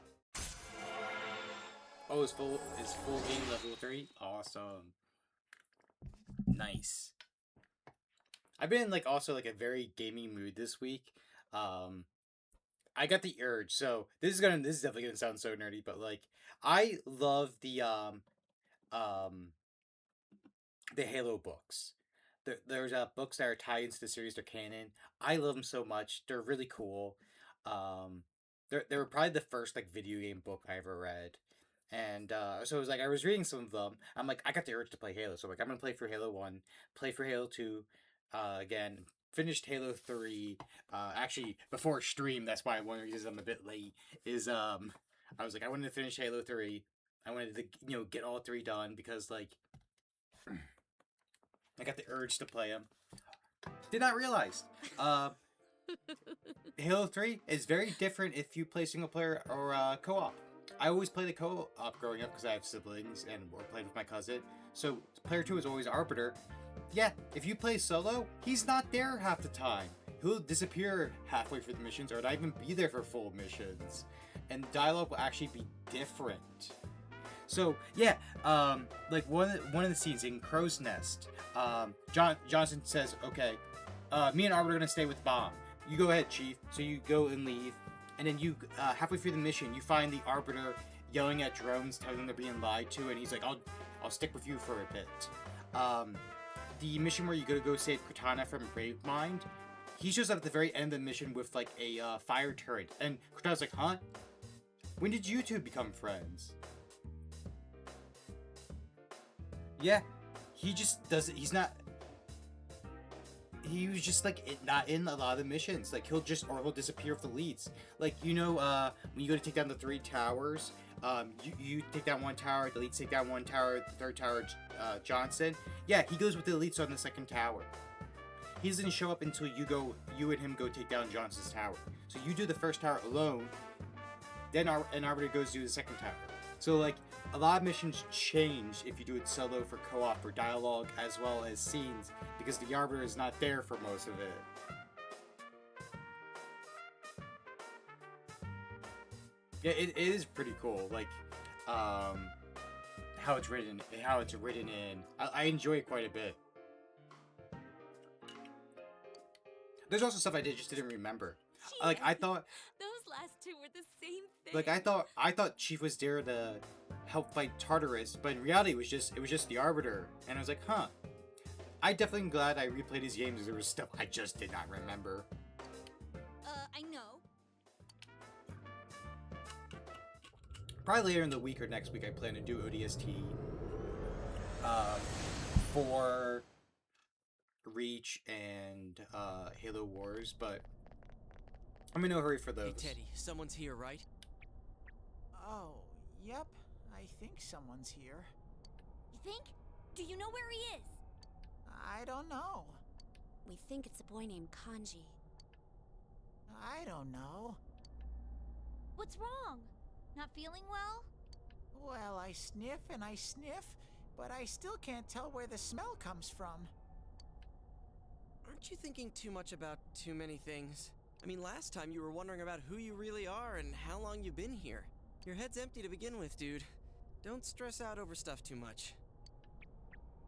Oh, it's full game level 3? Awesome. Nice. I've been in like also like a very gaming mood this week. I got the urge, so this is definitely gonna sound so nerdy, but like I love the Halo books. There's books that are tied into the series, they're canon. I love them so much. They're really cool. They were probably the first like video game book I ever read. And so it was like I was reading some of them. I'm like, I got the urge to play Halo, so like I'm gonna play through Halo 1, play for Halo 2, again, finished Halo 3. Actually before stream, that's why one of the reasons I'm a bit late is I was like I wanted to finish Halo 3. I wanted to get all 3 done because like I got the urge to play them. Did not realize Halo 3 is very different if you play single player or co-op. I always played the co-op growing up because I have siblings and or played with my cousin. So player 2 is always Arbiter. Yeah, if you play solo, he's not there half the time. He'll disappear halfway through the missions or not even be there for full missions. And the dialogue will actually be different. So yeah, like one of the scenes in Crow's Nest, Johnson says, "Okay, me and Arbiter are gonna stay with Bomb. You go ahead, Chief." So you go and leave, and then you halfway through the mission, you find the Arbiter yelling at drones, telling them they're being lied to, and he's like, "I'll stick with you for a bit." The mission where you go save Cortana from Gravemind, he shows up at the very end of the mission with like a fire turret, and Cortana's like, "Huh? When did you two become friends?" Yeah, he just doesn't. He was just like not in a lot of the missions. Like he'll disappear with the leads. Like when you go to take down the 3 towers, you take down 1 tower, the leads take down 1 tower, the 3rd tower, Johnson. Yeah, he goes with the elites on the 2nd tower. He doesn't show up until you and him go take down Johnson's tower. So you do the 1st tower alone, then Arbiter goes do the 2nd tower. So like a lot of missions change if you do it solo for co-op or dialogue as well as scenes because the Arbiter is not there for most of it. Yeah, it is pretty cool. Like how it's written in. I enjoy it quite a bit. There's also stuff I just didn't remember. Like I thought Those last 2 were the same thing. Like I thought Chief was there to help fight Tartarus, but in reality it was just the Arbiter, and I was like, huh. I definitely am glad I replayed these games because there was stuff I just did not remember. I know. Probably later in the week or next week I plan to do ODST for Reach and Halo Wars, but I'm in no hurry for those. Hey Teddy, someone's here, right? Oh, yep. I think someone's here. You think? Do you know where he is? I don't know. We think it's a boy named Kanji. I don't know. What's wrong? Not feeling well? Well, I sniff and I sniff, but I still can't tell where the smell comes from. Aren't you thinking too much about too many things? I mean, last time you were wondering about who you really are and how long you've been here. Your head's empty to begin with, dude. Don't stress out over stuff too much.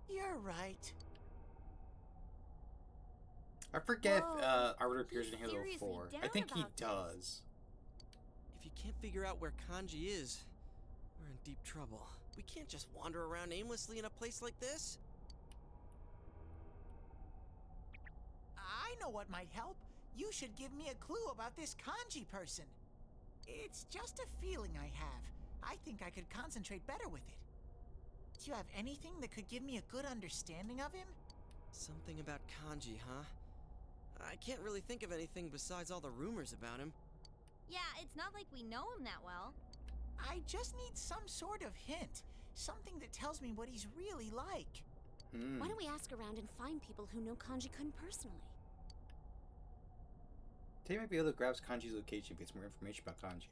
You're right. I forget if Whoa, Arbiter appears in he's Halo seriously 4. I down think he about this. does. If you can't figure out where Kanji is, we're in deep trouble. We can't just wander around aimlessly in a place like this. I know what might help. You should give me a clue about this kanji person. It's just a feeling I have. I think I could concentrate better with it. Do you have anything that could give me a good understanding of him? Something about Kanji, huh? I can't really think of anything besides all the rumors about him. Yeah, it's not like we know him that well. I just need some sort of hint. Something that tells me what he's really like. Why don't we ask around and find people who know Kanji-kun personally? Tay might be able to grab Kanji's location and get some more information about Kanji.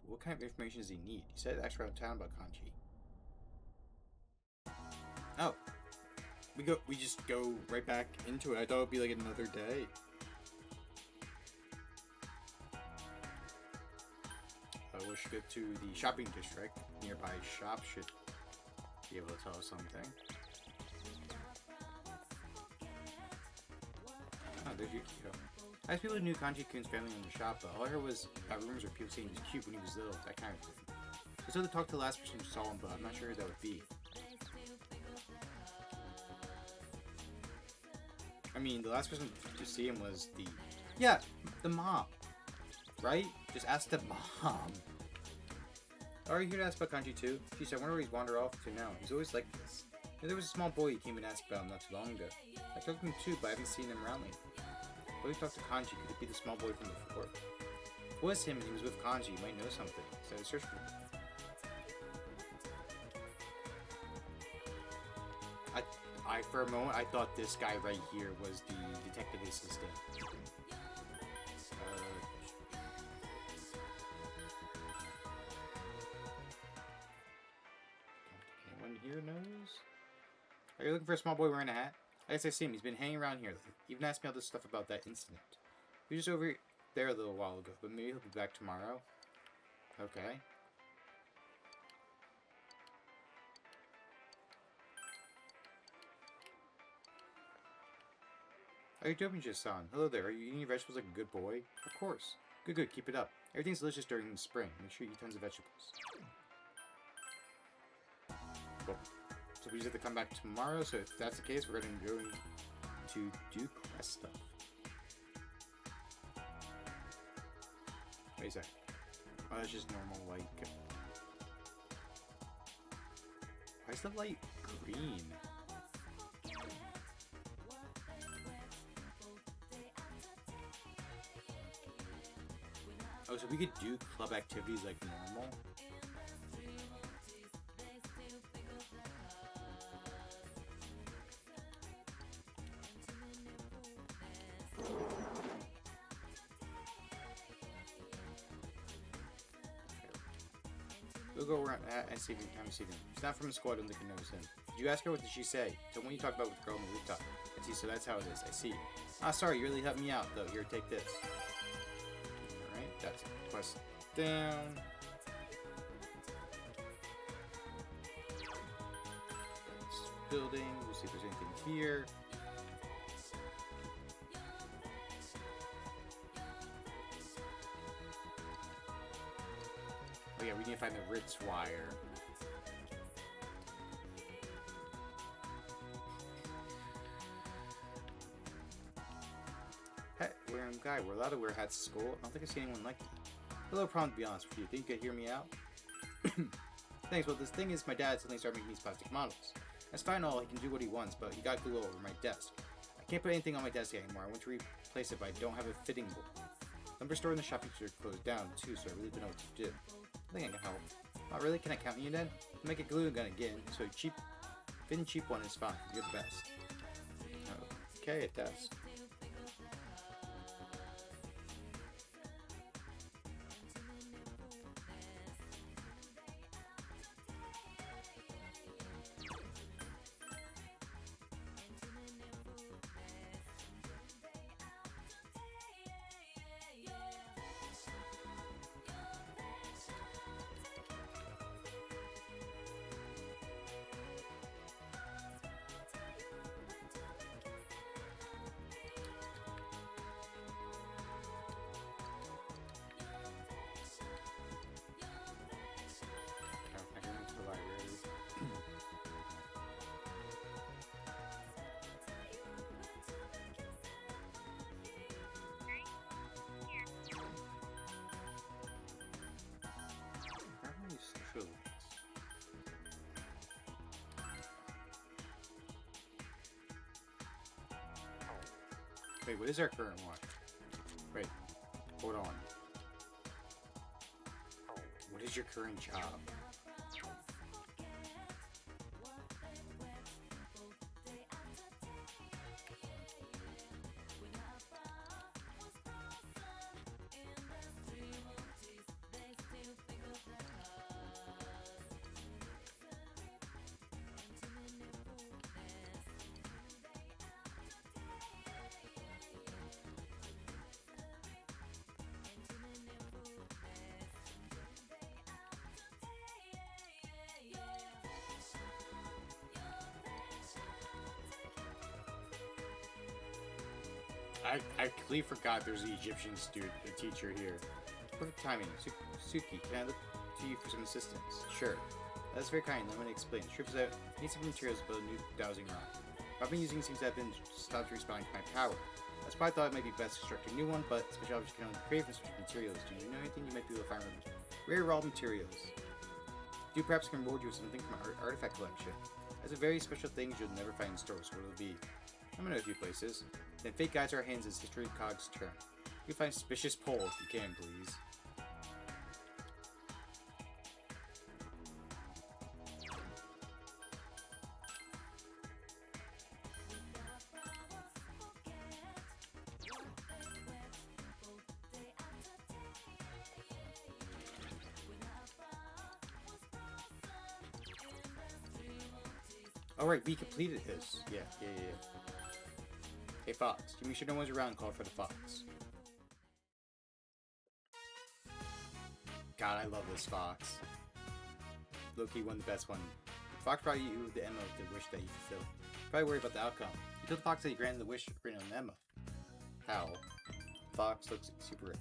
But what kind of information does he need? He said ask around town about Kanji. Oh. We just go right back into it. I thought it would be like another day. We should get to the shopping district. Nearby shop should be able to tell us something. Oh, there's Yukio. I asked people who knew Kanji-kun's family in the shop, but all I heard was rumors of people saying he was cute when he was little, that kind of thing. I still to talk to the last person who saw him, but I'm not sure who that would be. I mean, the last person to see him was the mom. Right? Just ask the mom. Are you here to ask about Kanji too? She said, I wonder where he's wandered off to now. He's always like this. And there was a small boy who came and asked about him not too long ago. I talked to him too, but I haven't seen him around lately. But we talked to Kanji. Could it be the small boy from before? If it was him and he was with Kanji, he might know something. So I searched for him. For a moment, I thought this guy right here was the detective assistant. Anyone here knows? Are you looking for a small boy wearing a hat? I guess I see him. He's been hanging around here. Even asked me all this stuff about that incident. He was just over there a little while ago, but maybe he'll be back tomorrow. Okay. Are you doping just son? Hello there. Are you eating your vegetables like a good boy? Of course. Good, good. Keep it up. Everything's delicious during the spring. Make sure you eat tons of vegetables. Cool. So we just have to come back tomorrow. So if that's the case, we're going to go to do quest stuff. Wait a sec. Oh, that's just normal, like... Why is the light green? Oh, so we could do club activities like normal? We'll go around and see if we can see him. He's not from the squad, I don't think he knows him. Did you ask her? What did she say? Tell me when you talk about with the girl on the rooftop. I see, so that's how it is. I see. Ah, sorry, you really helped me out, though. Here, take this. Alright, that's it. Quest down. Building. We'll see if there's anything here. Oh yeah, we need to find the Ritz wire. Hat wearing guy. We're allowed to wear hats at school. I don't think I see anyone like it. A little problem, to be honest with you. Think you could hear me out? Thanks. Well, this thing is, my dad suddenly started making these plastic models. That's fine, all. He can do what he wants, but he got glue all over my desk. I can't put anything on my desk anymore. I want to replace it, but I don't have a fitting board. Number store in the shopping center closed down too, so I really don't know what to do. I think I can help. Not really? Can I count on you then? Make a glue gun again. So cheap, thin cheap one is fine. You're the best. Okay, it does. Wait, what is our current one? Wait, hold on. What is your current job? I completely forgot there's the Egyptian student, the teacher here. Perfect timing. Suki, can I look to you for some assistance? Sure. That's very kind. Let me explain. The truth is that I need some materials to build a new dowsing rod. What I've been using seems to have been stopped responding to my power. That's why I thought it might be best to construct a new one, but special objects can only be created from special materials. Do you know anything you might be able to find rare raw materials? Do perhaps can reward you with something from our artifact collection. That's a very special thing you'll never find in stores. What will it be? I'm gonna know a few places. Then fate guides our hands as history cogs turn. You find suspicious pole if you can, please. Alright, we completed this. Yeah. Hey Fox, you make sure no one's around, call for the Fox. God, I love this Fox. Loki won the best one. Fox brought you the Emma with the wish that you fulfilled. Probably worried about the outcome. You told the Fox that you granted the wish granted on Emma. How? Fox looks super rich.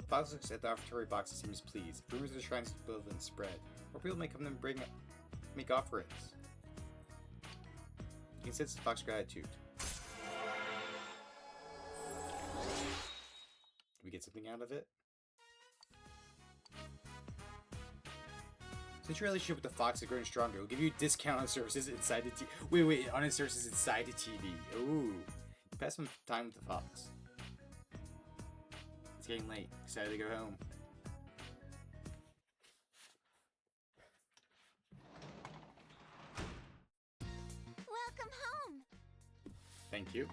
Fox looks at the offertory box and seems pleased. Rumors of the shrines build and spread. More people may come and make offerings. You can sense the Fox's gratitude. Do we get something out of it? Since your relationship with the Fox is growing stronger, we'll give you a discount on services inside the TV. Wait, on his services inside the TV. Ooh. Pass some time with the Fox. It's getting late. Excited to go home. Welcome home. Thank you.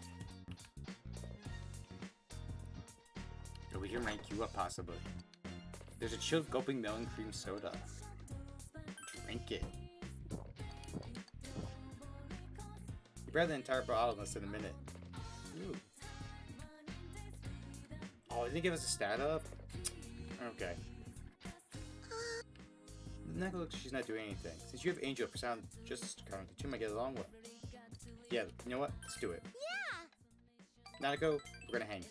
So we can rank you up, possibly. There's a chilled gulping melon cream soda. Drink it. You brought the entire bottle in less than a minute. Ooh. Oh, did they give us a stat up? Okay. Naka looks like she's not doing anything. Since you have Angel, sound just as strong, the two might get along well. Yeah, you know what? Let's do it. Yeah. Nanako, we're gonna hang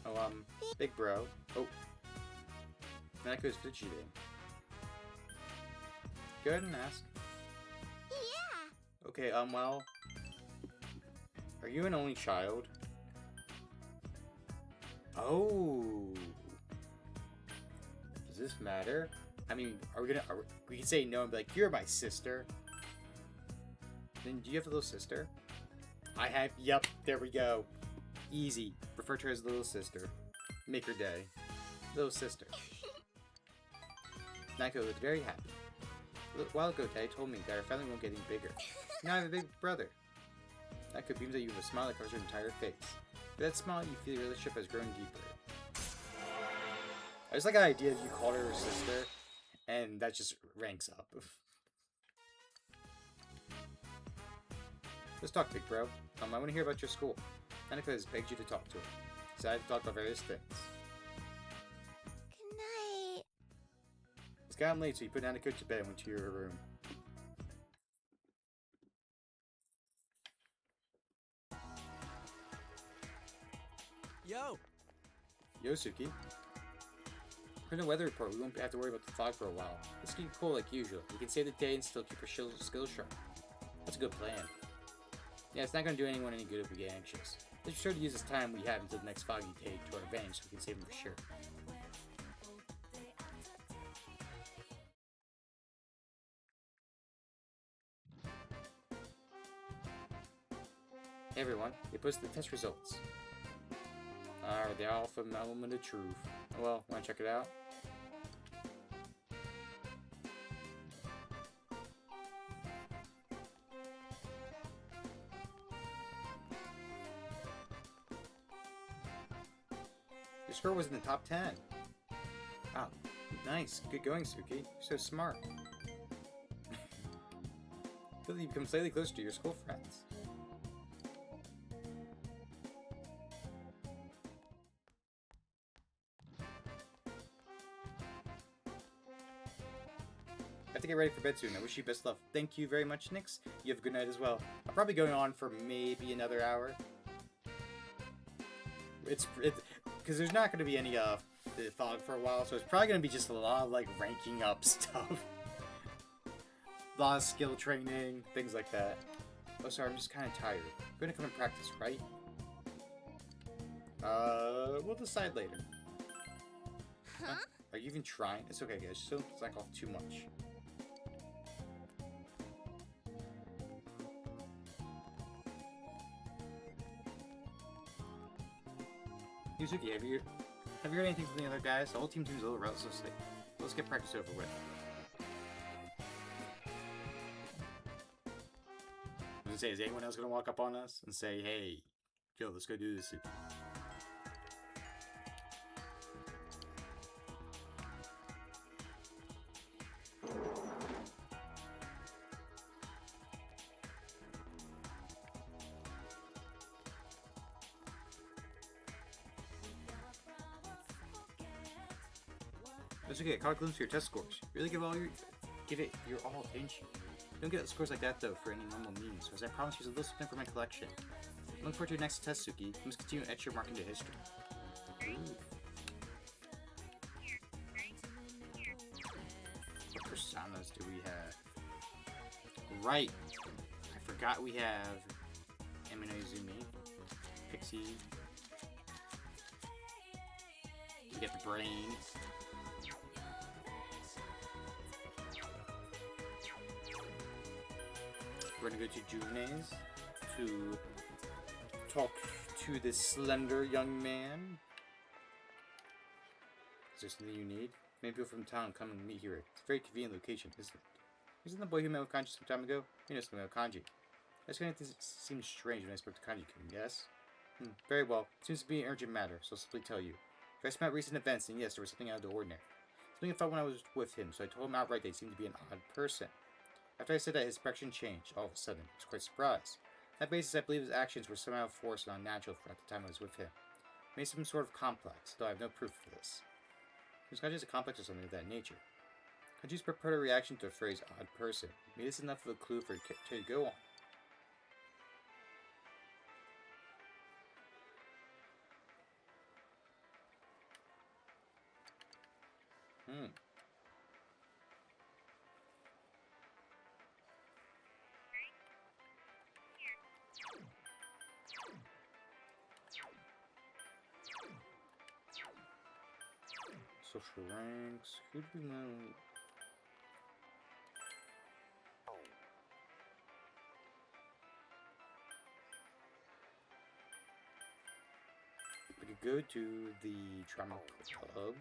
out. Oh, big bro. Oh. Nanako's fidgeting. Go ahead and ask. Yeah. Okay, well... Are you an only child? Oh. Does this matter? I mean, we can say no and be like, you're my sister. Then do you have a little sister? I have, yep, there we go. Easy. Refer to her as little sister. Make her day. Little sister. Nako looked very happy. A while ago, Daddy told me that our family won't get any bigger. Now I have a big brother. Nako beams at you with a smile that covers her entire face. With that smile, you feel your relationship has grown deeper. I just like the idea that you called her sister, and that just ranks up. Let's talk, big bro. I want to hear about your school. Nanako has begged you to talk to her. Decided to talk about various things. Good night. It's gotten late, so you put Nanako to bed and went to your room. Yo! Yosuke. From the weather report, we won't have to worry about the fog for a while. Let's keep cool like usual. We can save the day and still keep our skills sharp. That's a good plan. Yeah, it's not going to do anyone any good if we get anxious. Let's be sure to use this time we have until the next foggy day to our advantage so we can save them for sure. Hey everyone, they posted the test results. Are they all from Element of Truth? Well, wanna check it out? Your score was in the top 10. Oh, nice. Good going, Suki. You're so smart. I feel like you've become slightly closer to your school friends. I have to get ready for bed soon. I wish you best luck. Thank you very much, Nix. You have a good night as well. I'm probably going on for maybe another hour. It's because there's not going to be any fog for a while, so it's probably going to be just a lot of like ranking up stuff. A lot of skill training, things like that. Oh, sorry, I'm just kind of tired. We're going to come and practice, right? We'll decide later. Huh? Are you even trying? It's okay, guys. Just don't slack off too much. Yuzuki, have you heard anything from the other guys? The whole team seems a little restless. Let's get practice over with. I was gonna say, is anyone else gonna walk up on us and say, "Hey, Joe, let's go do this"? That's okay. I caught a glimpse of your test scores. Really give it your all, didn't you? Don't get scores like that though for any normal means, so as I promised you a little something for my collection. I look forward to your next test, Suki. You must continue to etch your mark into history. Ooh. What personas do we have? Right. I forgot we have Izumi, Pixie. We get the brain. We're gonna go to June's to talk to this slender young man. Is there something you need? Maybe people from town come and meet here. It's a very convenient location, isn't it? Isn't the boy who met with Kanji some time ago? You know something about Kanji. I just kind of seems strange when I spoke to Kanji-kun, yes? Very well. Seems to be an urgent matter, so I'll simply tell you. If I about recent events, and yes, there was something out of the ordinary. Something I felt when I was with him, so I told him outright that he seemed to be an odd person. After I said that, his expression changed. All of a sudden, I was quite surprised. On that basis, I believe his actions were somehow forced and unnatural throughout the time I was with him. Maybe some sort of complex, though I have no proof of this. It was just a complex or something of that nature. Kanji's purported reaction to the phrase odd person made this enough of a clue for it to go on. Social ranks. Who do we know? We could go to the Trauma Club.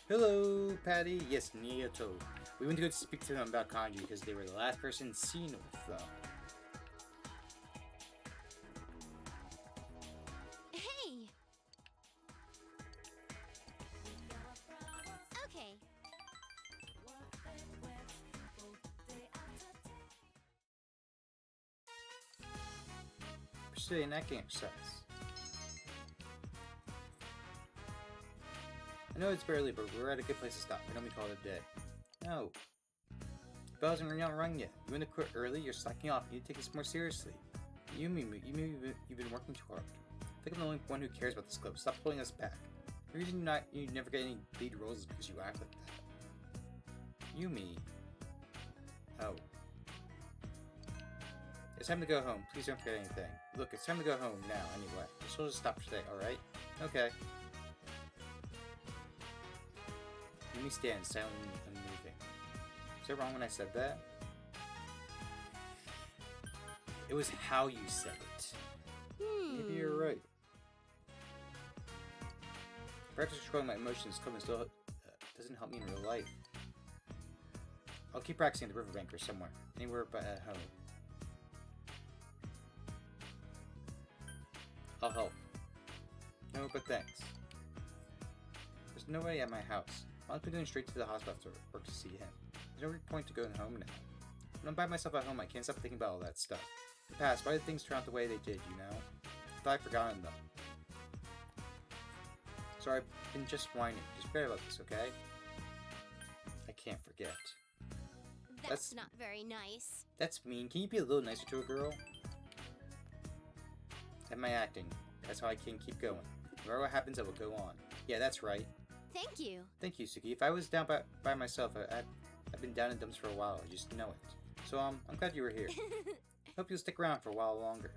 Hello, Patty. Yes, Nioto. We went to go speak to them about Kanji because they were the last person seen with them. Hey! Okay. Pursuing that game exercise. I know it's barely, but we're at a good place to stop. Why don't we call it a day? No. The bell hasn't rung yet. You want to quit early? You're slacking off. You need to take this more seriously. You've been working too hard. I think I'm the only one who cares about this club. Stop pulling us back. The reason you never get any lead roles is because you act like that. Yumi. Oh. It's time to go home. Please don't forget anything. Look, it's time to go home now, anyway. This will just stop today, alright? Okay. Let me stand silently unmoving. Was I wrong when I said that? It was how you said it. Maybe you're right. Practice controlling my emotions still doesn't help me in real life. I'll keep practicing at the riverbank or somewhere. Anywhere but at home. I'll help. No, but thanks. There's nobody at my house. I'll be going straight to the hospital after work to see him. There's no point to going home now. When I'm by myself at home, I can't stop thinking about all that stuff. In the past, why did things turn out the way they did, you know? I thought I'd forgotten them. So I've been just whining. Just forget about this, okay? I can't forget. That's not very nice. That's mean. Can you be a little nicer to a girl? Am I acting? That's how I can keep going. No matter what happens, I will go on. Yeah, that's right. Thank you. Thank you, Suki. If I was down by myself, I've been down in dumps for a while. I just know it. So, I'm glad you were here. Hope you'll stick around for a while longer.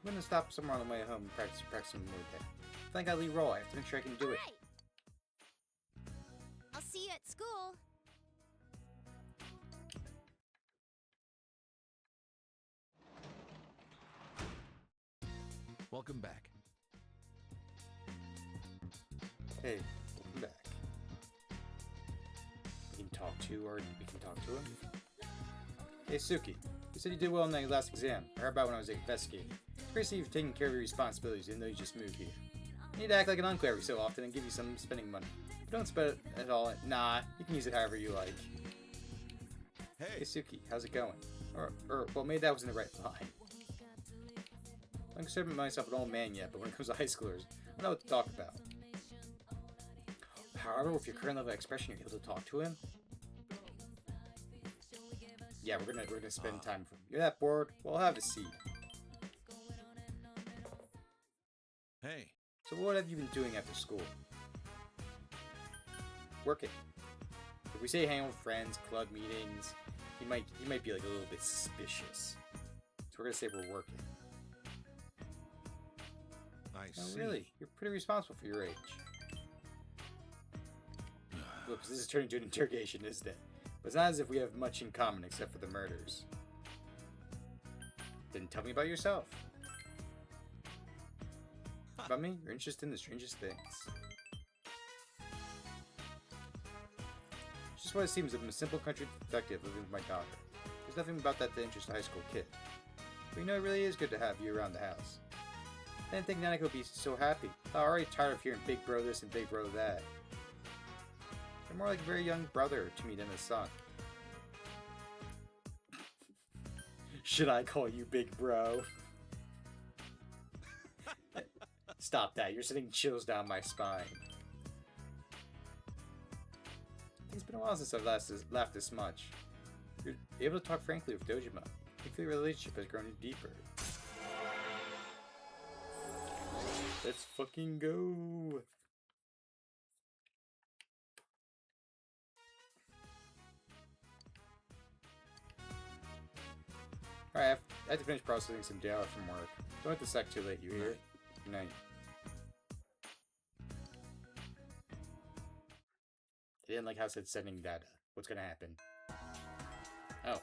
I'm gonna stop somewhere on the way home and practice some more there. If I gotta leave roll, I have to make sure I can do it. Right. I'll see you at school. Welcome back. Hey, welcome back. We can talk to, or we can talk to him. Hey, Suki. You said you did well in that last exam. I heard about when I was investigating. It's great to see you've taken care of your responsibilities, even though you just moved here. You need to act like an uncle every so often and give you some spending money. But don't spend it at all. Nah, you can use it however you like. Hey, Suki, how's it going? Well, maybe that wasn't the right line. I don't consider myself an old man yet, but when it comes to high schoolers, I know what to talk about. However, with your current level of expression, you're able to talk to him. Yeah, we're gonna spend time with him. You're that bored? Well, I'll have a seat. Hey. So what have you been doing after school? Working. If we say hang out with friends, club meetings, he might be like a little bit suspicious. So we're gonna say we're working. I Oh, see. really? You're pretty responsible for your age. Look, this is turning into an interrogation, isn't it? But it's not as if we have much in common except for the murders. Then tell me about yourself. About me? You're interested in the strangest things. It's just what it seems. I'm a simple country detective living with my daughter. There's nothing about that to interest a high school kid. But you know, it really is good to have you around the house. I didn't think Nanako would be so happy. I'm already tired of hearing big bro this and big bro that. You're more like a very young brother to me than a son. Should I call you big bro? Stop that, you're sending chills down my spine. It's been a while since I've laughed this much. You're able to talk frankly with Dojima. You feel your relationship has grown deeper. Let's fucking go! Alright, I have to finish processing some data from work. Don't let the sec too late, you hear? Good night. I didn't like how it said sending data. What's gonna happen? Oh.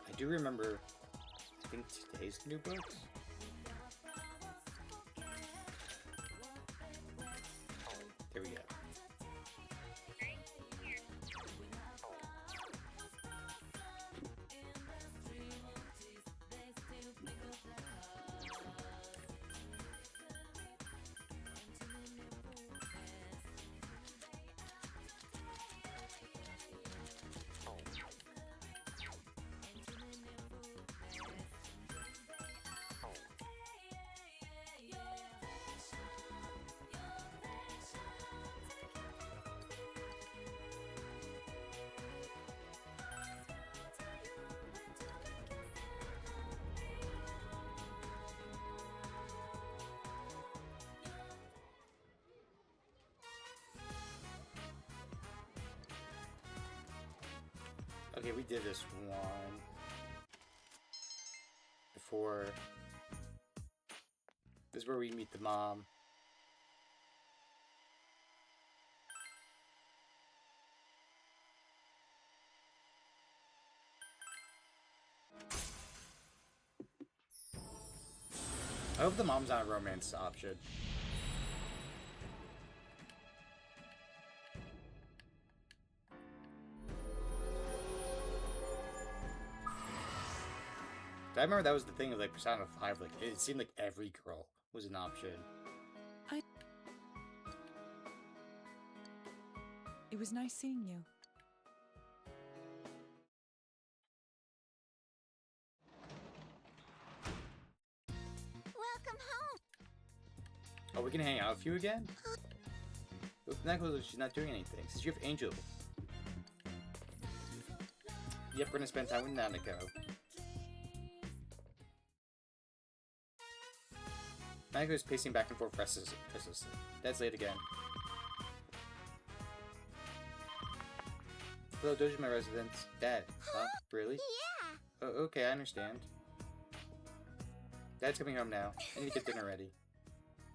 I do remember, I think today's new books? There we go. Okay, we did this one before. This is where we meet the mom. I hope the mom's not a romance option. I remember that was the thing of like Persona 5, like it seemed like every girl was an option. It was nice seeing you. Welcome home. Oh, we can hang out with you again? Neko, she's not doing anything. Since you have Angel. Yep, we're gonna spend time with Nanako. Nanako is pacing back and forth restlessly. Dad's late again. Hello, Dojima residence. Dad. Huh? Really? Yeah. Oh, okay, I understand. Dad's coming home now. I need to get dinner ready.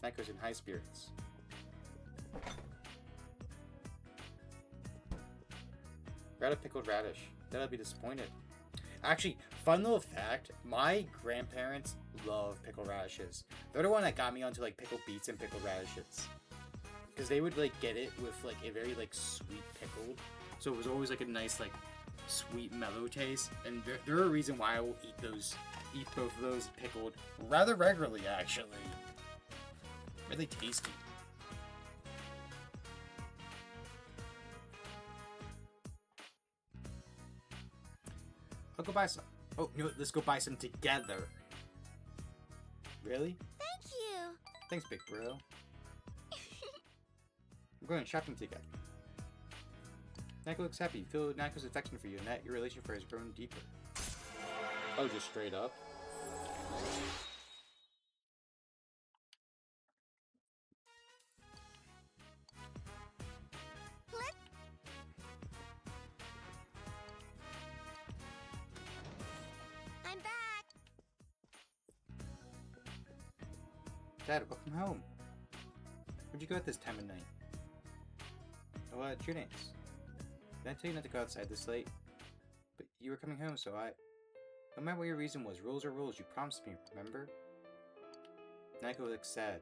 Nako's in high spirits. Got a pickled radish. Dad'll be disappointed. Actually, fun little fact, my grandparents love pickled radishes. They're the one that got me onto like pickled beets and pickled radishes. Because they would like get it with like a very like sweet pickled. So it was always like a nice like sweet mellow taste. And they're a reason why I will eat both of those pickled rather regularly actually. Really tasty. I'll go buy some. Oh, no, let's go buy some together. Really? Thank you. Thanks, big bro. We're going shopping together. Nako looks happy. You feel Nako's affection for you, and that your relation for her has grown deeper. Oh, just straight up? I'm back. Dad, welcome home. Where'd you go at this time of night? Oh, Junes. Did I tell you not to go outside this late? But you were coming home, so no matter what your reason was, rules are rules. You promised me, remember? Nako looks sad.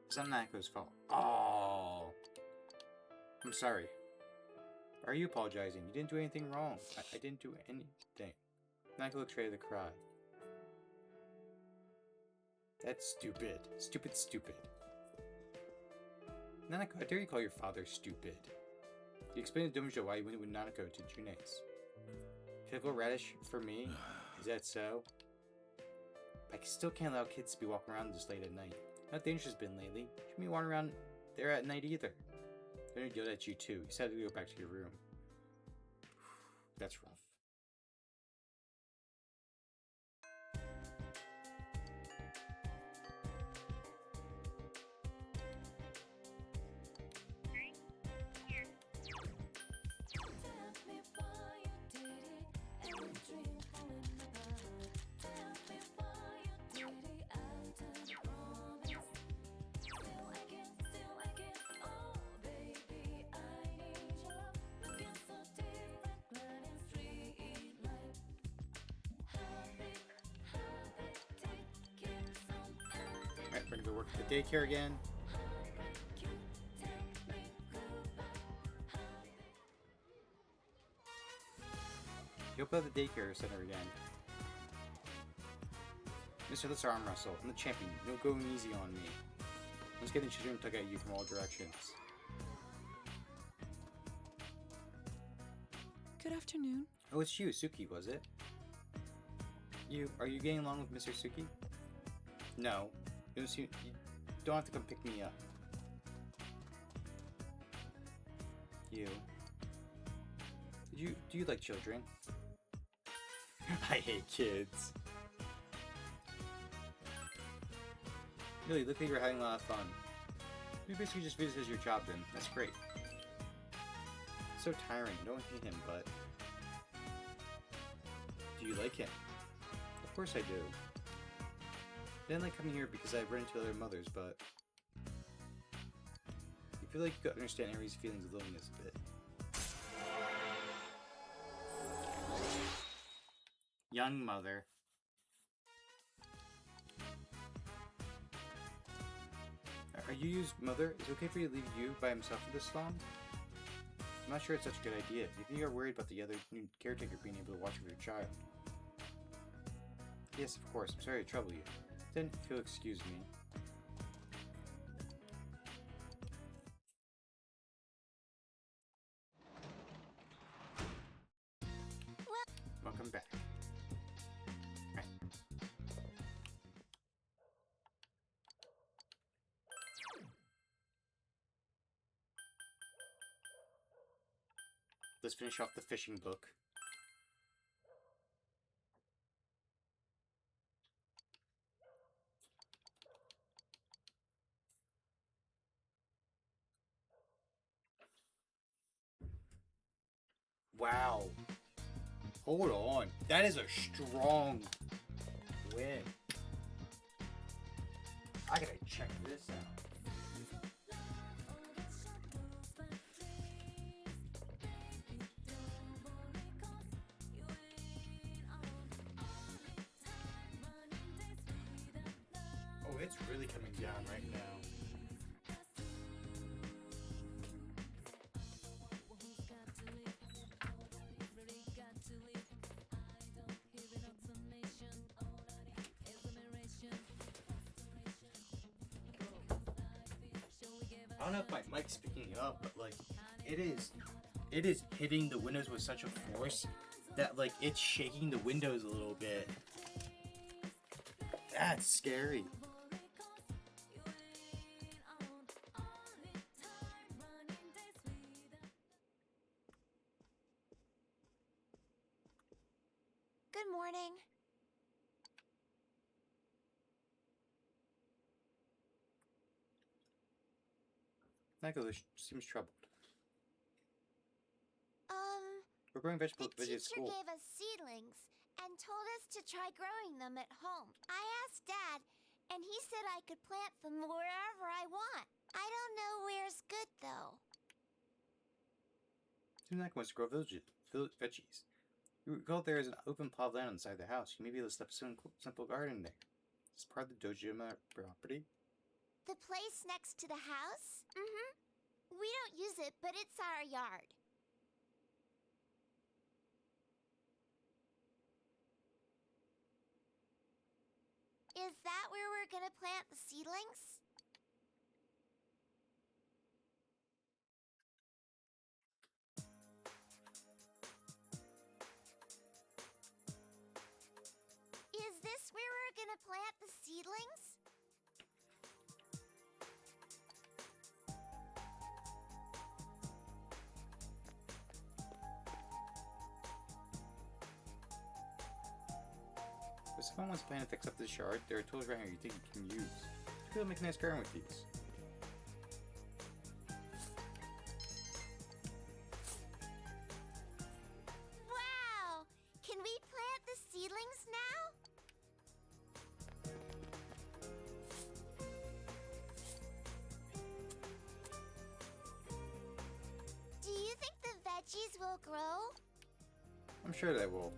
It's not Nako's fault. Oh, I'm sorry. Why are you apologizing? You didn't do anything wrong. I didn't do anything. Nako looks ready to cry. That's stupid. Stupid. Nanako, how dare you call your father stupid? You explained to Domijo why you went with Nanako to Junes. Pickled radish for me? Is that so? I still can't allow kids to be walking around this late at night. How dangerous has been lately? Shouldn't be walking around there at night either. They're gonna yell at you too. You said to go back to your room. That's rough. Alright, we're gonna go work at the daycare again. You open up the daycare center again. Mister, let's arm wrestle. I'm the champion. No going easy on me. Let's get the children tug at you from all directions. Good afternoon. Oh, it's you, Suki, was it? Are you getting along with Mr. Suki? No. You don't have to come pick me up. Do you like children? I hate kids. Really, look like you're having a lot of fun. You basically just view this as your job then. That's great. So tiring. Don't hate him, but... Do you like him? Of course I do. I didn't like coming here because I ran into other mothers, but... You feel like you could understand Aries' feelings of loneliness a bit. Young mother. Are you used mother? Is it okay for you to leave you by himself for this long? I'm not sure it's such a good idea. Do you think you're worried about the other new caretaker being able to watch over your child? Yes, of course. I'm sorry to trouble you. Then, if you'll excuse me. Welcome back. Right. Let's finish off the fishing book. Wow. Hold on. That is a strong win. I gotta check this out. Oh, it's really coming down right now. I don't know if my mic's picking it up, but like, it is hitting the windows with such a force that like it's shaking the windows a little bit. That's scary. Good morning. Michael seems troubled. We're growing The vegetables at teacher school. gave us seedlings and told us to try growing them at home. I asked Dad, and he said I could plant them wherever I want. I don't know where's good, though. Seems like wants to grow veggies. You recall there is an open plot of land inside the house. You may be able to set up a simple garden there. Is this part of the Dojima property? The place next to the house? Mm-hmm. We don't use it, but it's our yard. Is that where we're gonna plant the seedlings? Is this where we're gonna plant the seedlings? If someone wants to plan to fix up this yard, there are tools around here you think you can use. You could make a nice garden with these. Wow! Can we plant the seedlings now? Do you think the veggies will grow? I'm sure they will.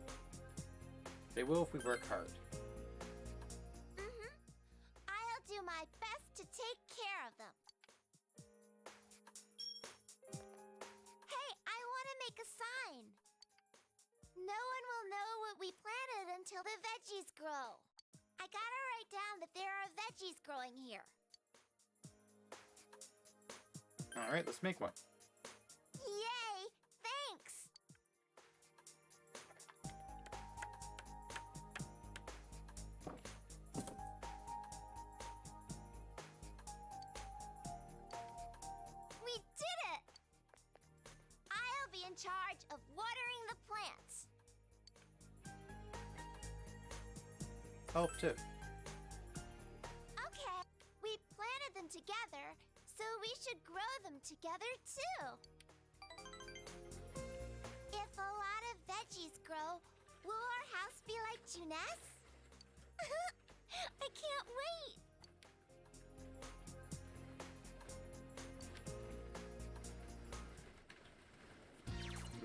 They will if we work hard. Mm-hmm. I'll do my best to take care of them. Hey, I want to make a sign. No one will know what we planted until the veggies grow. I gotta write down that there are veggies growing here. Alright, let's make one. Yay! Thanks! We did it! I'll be in charge of watering the plants. Help too. Okay, we planted them together, so we them together, too. If a lot of veggies grow, will our house be like Juness? I can't wait!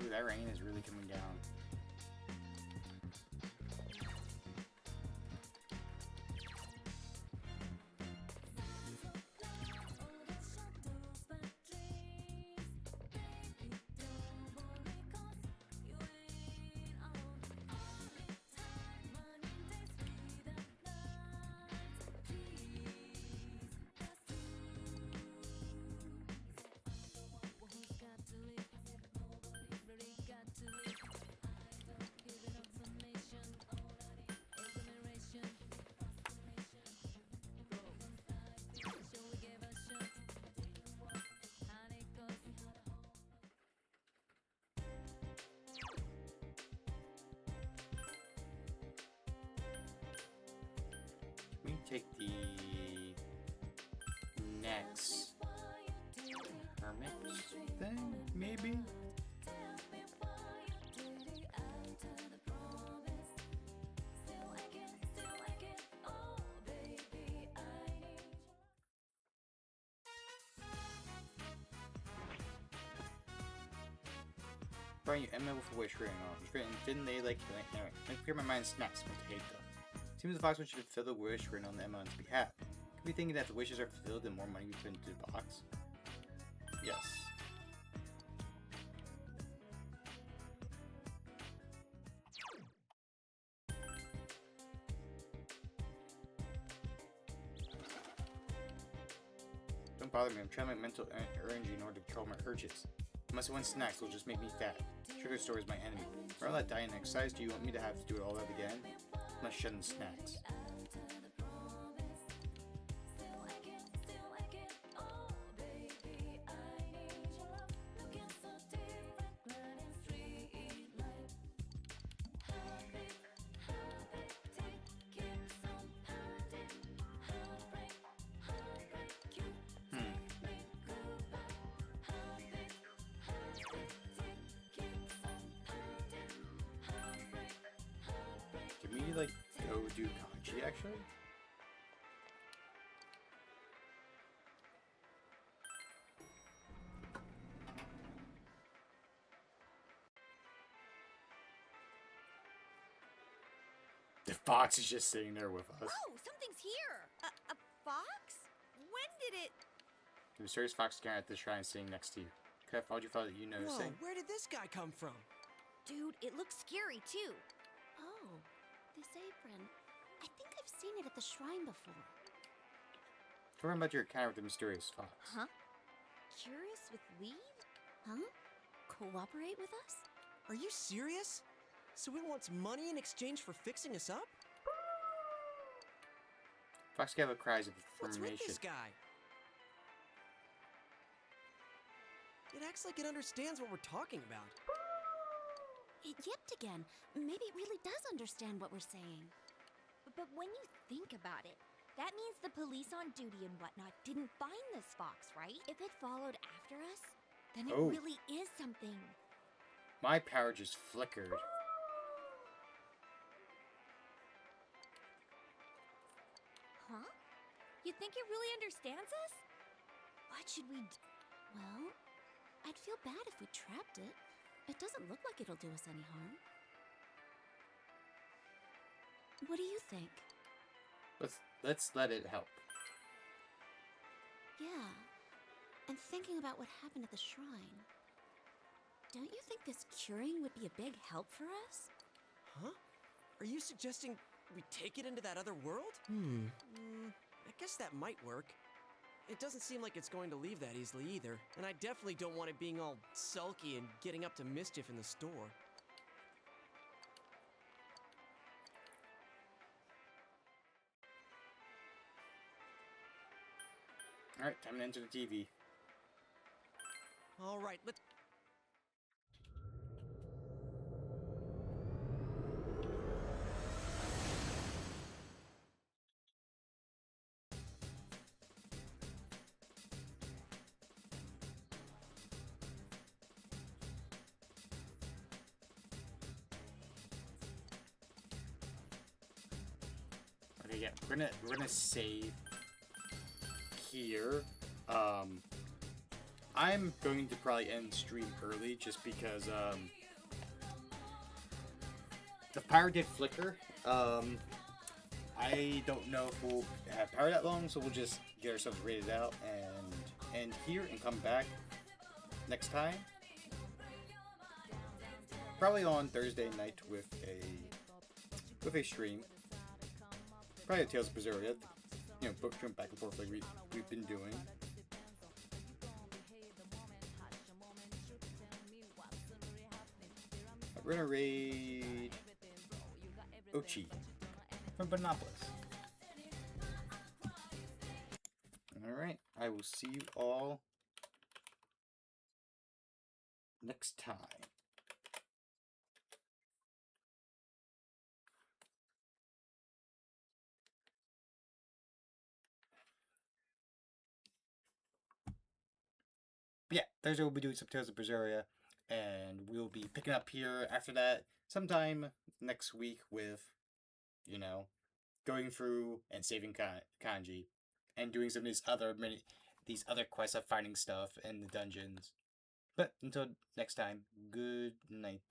Ooh, that rain is really coming down. We take the next hermit thing, maybe? Brian, you Emma with a wish written on. It was written, didn't they like you? Anyway, make clear my mind snaps when to hate them. Seems the foxman should fulfill the wish written on the Emma on his behalf. Could be thinking that the wishes are fulfilled and more money we put into the box. Yes. Don't bother me, I'm trying my mental energy in order to control my urges. Unless I want snacks, it'll just make me fat. Sugar store is my enemy. For all that diet and exercise, do you want me to have to do it all that again? Let's shun the snacks. Can we, like, go do kanji, actually? The fox is just sitting there with us. Whoa, something's here! A fox? When did it... The mysterious fox staring at the shrine sitting next to you. Could I followed you thought that you noticing? Whoa, where did this guy come from? Dude, it looks scary, too. Oh, this apron. I think I've seen it at the shrine before. Talking about your encounter with the mysterious fox. Huh? Curious with lead? Huh? Cooperate with us? Are you serious? So it wants money in exchange for fixing us up? Fox gave out cries of What's with information. this guy? It acts like it understands what we're talking about. It yipped again. Maybe it really does understand what we're saying. But when you think about it, that means the police on duty and whatnot didn't find this fox, right? If it followed after us, Then it Oh. really is something. My power just flickered. Huh? You think it really understands us? What should we do? well, I'd feel bad if we trapped it. It doesn't look like it'll do us any harm. What do you think? Let's let it help. Yeah. And thinking about what happened at the shrine, don't you think this curing would be a big help for us? Huh? Are you suggesting we take it into that other world? I guess that might work. It doesn't seem like it's going to leave that easily either, and I definitely don't want it being all sulky and getting up to mischief in the store. Alright, time to enter the TV. All right, let's... yeah, we're gonna save here. I'm going to probably end stream early just because the power did flicker. I don't know if we'll have power that long, so we'll just get ourselves rated out and end here and come back next time. Probably on Thursday night with a stream. Probably a Tales of Berseria. You know, book jump back and forth like we've been doing. We're gonna raid Ochi from Benopolis. Alright, I will see you all next time. But yeah, Thursday we'll be doing some Tales of Berseria, and we'll be picking up here after that sometime next week with, you know, going through and saving kanji, and doing some of these other quests of finding stuff in the dungeons. But until next time, good night.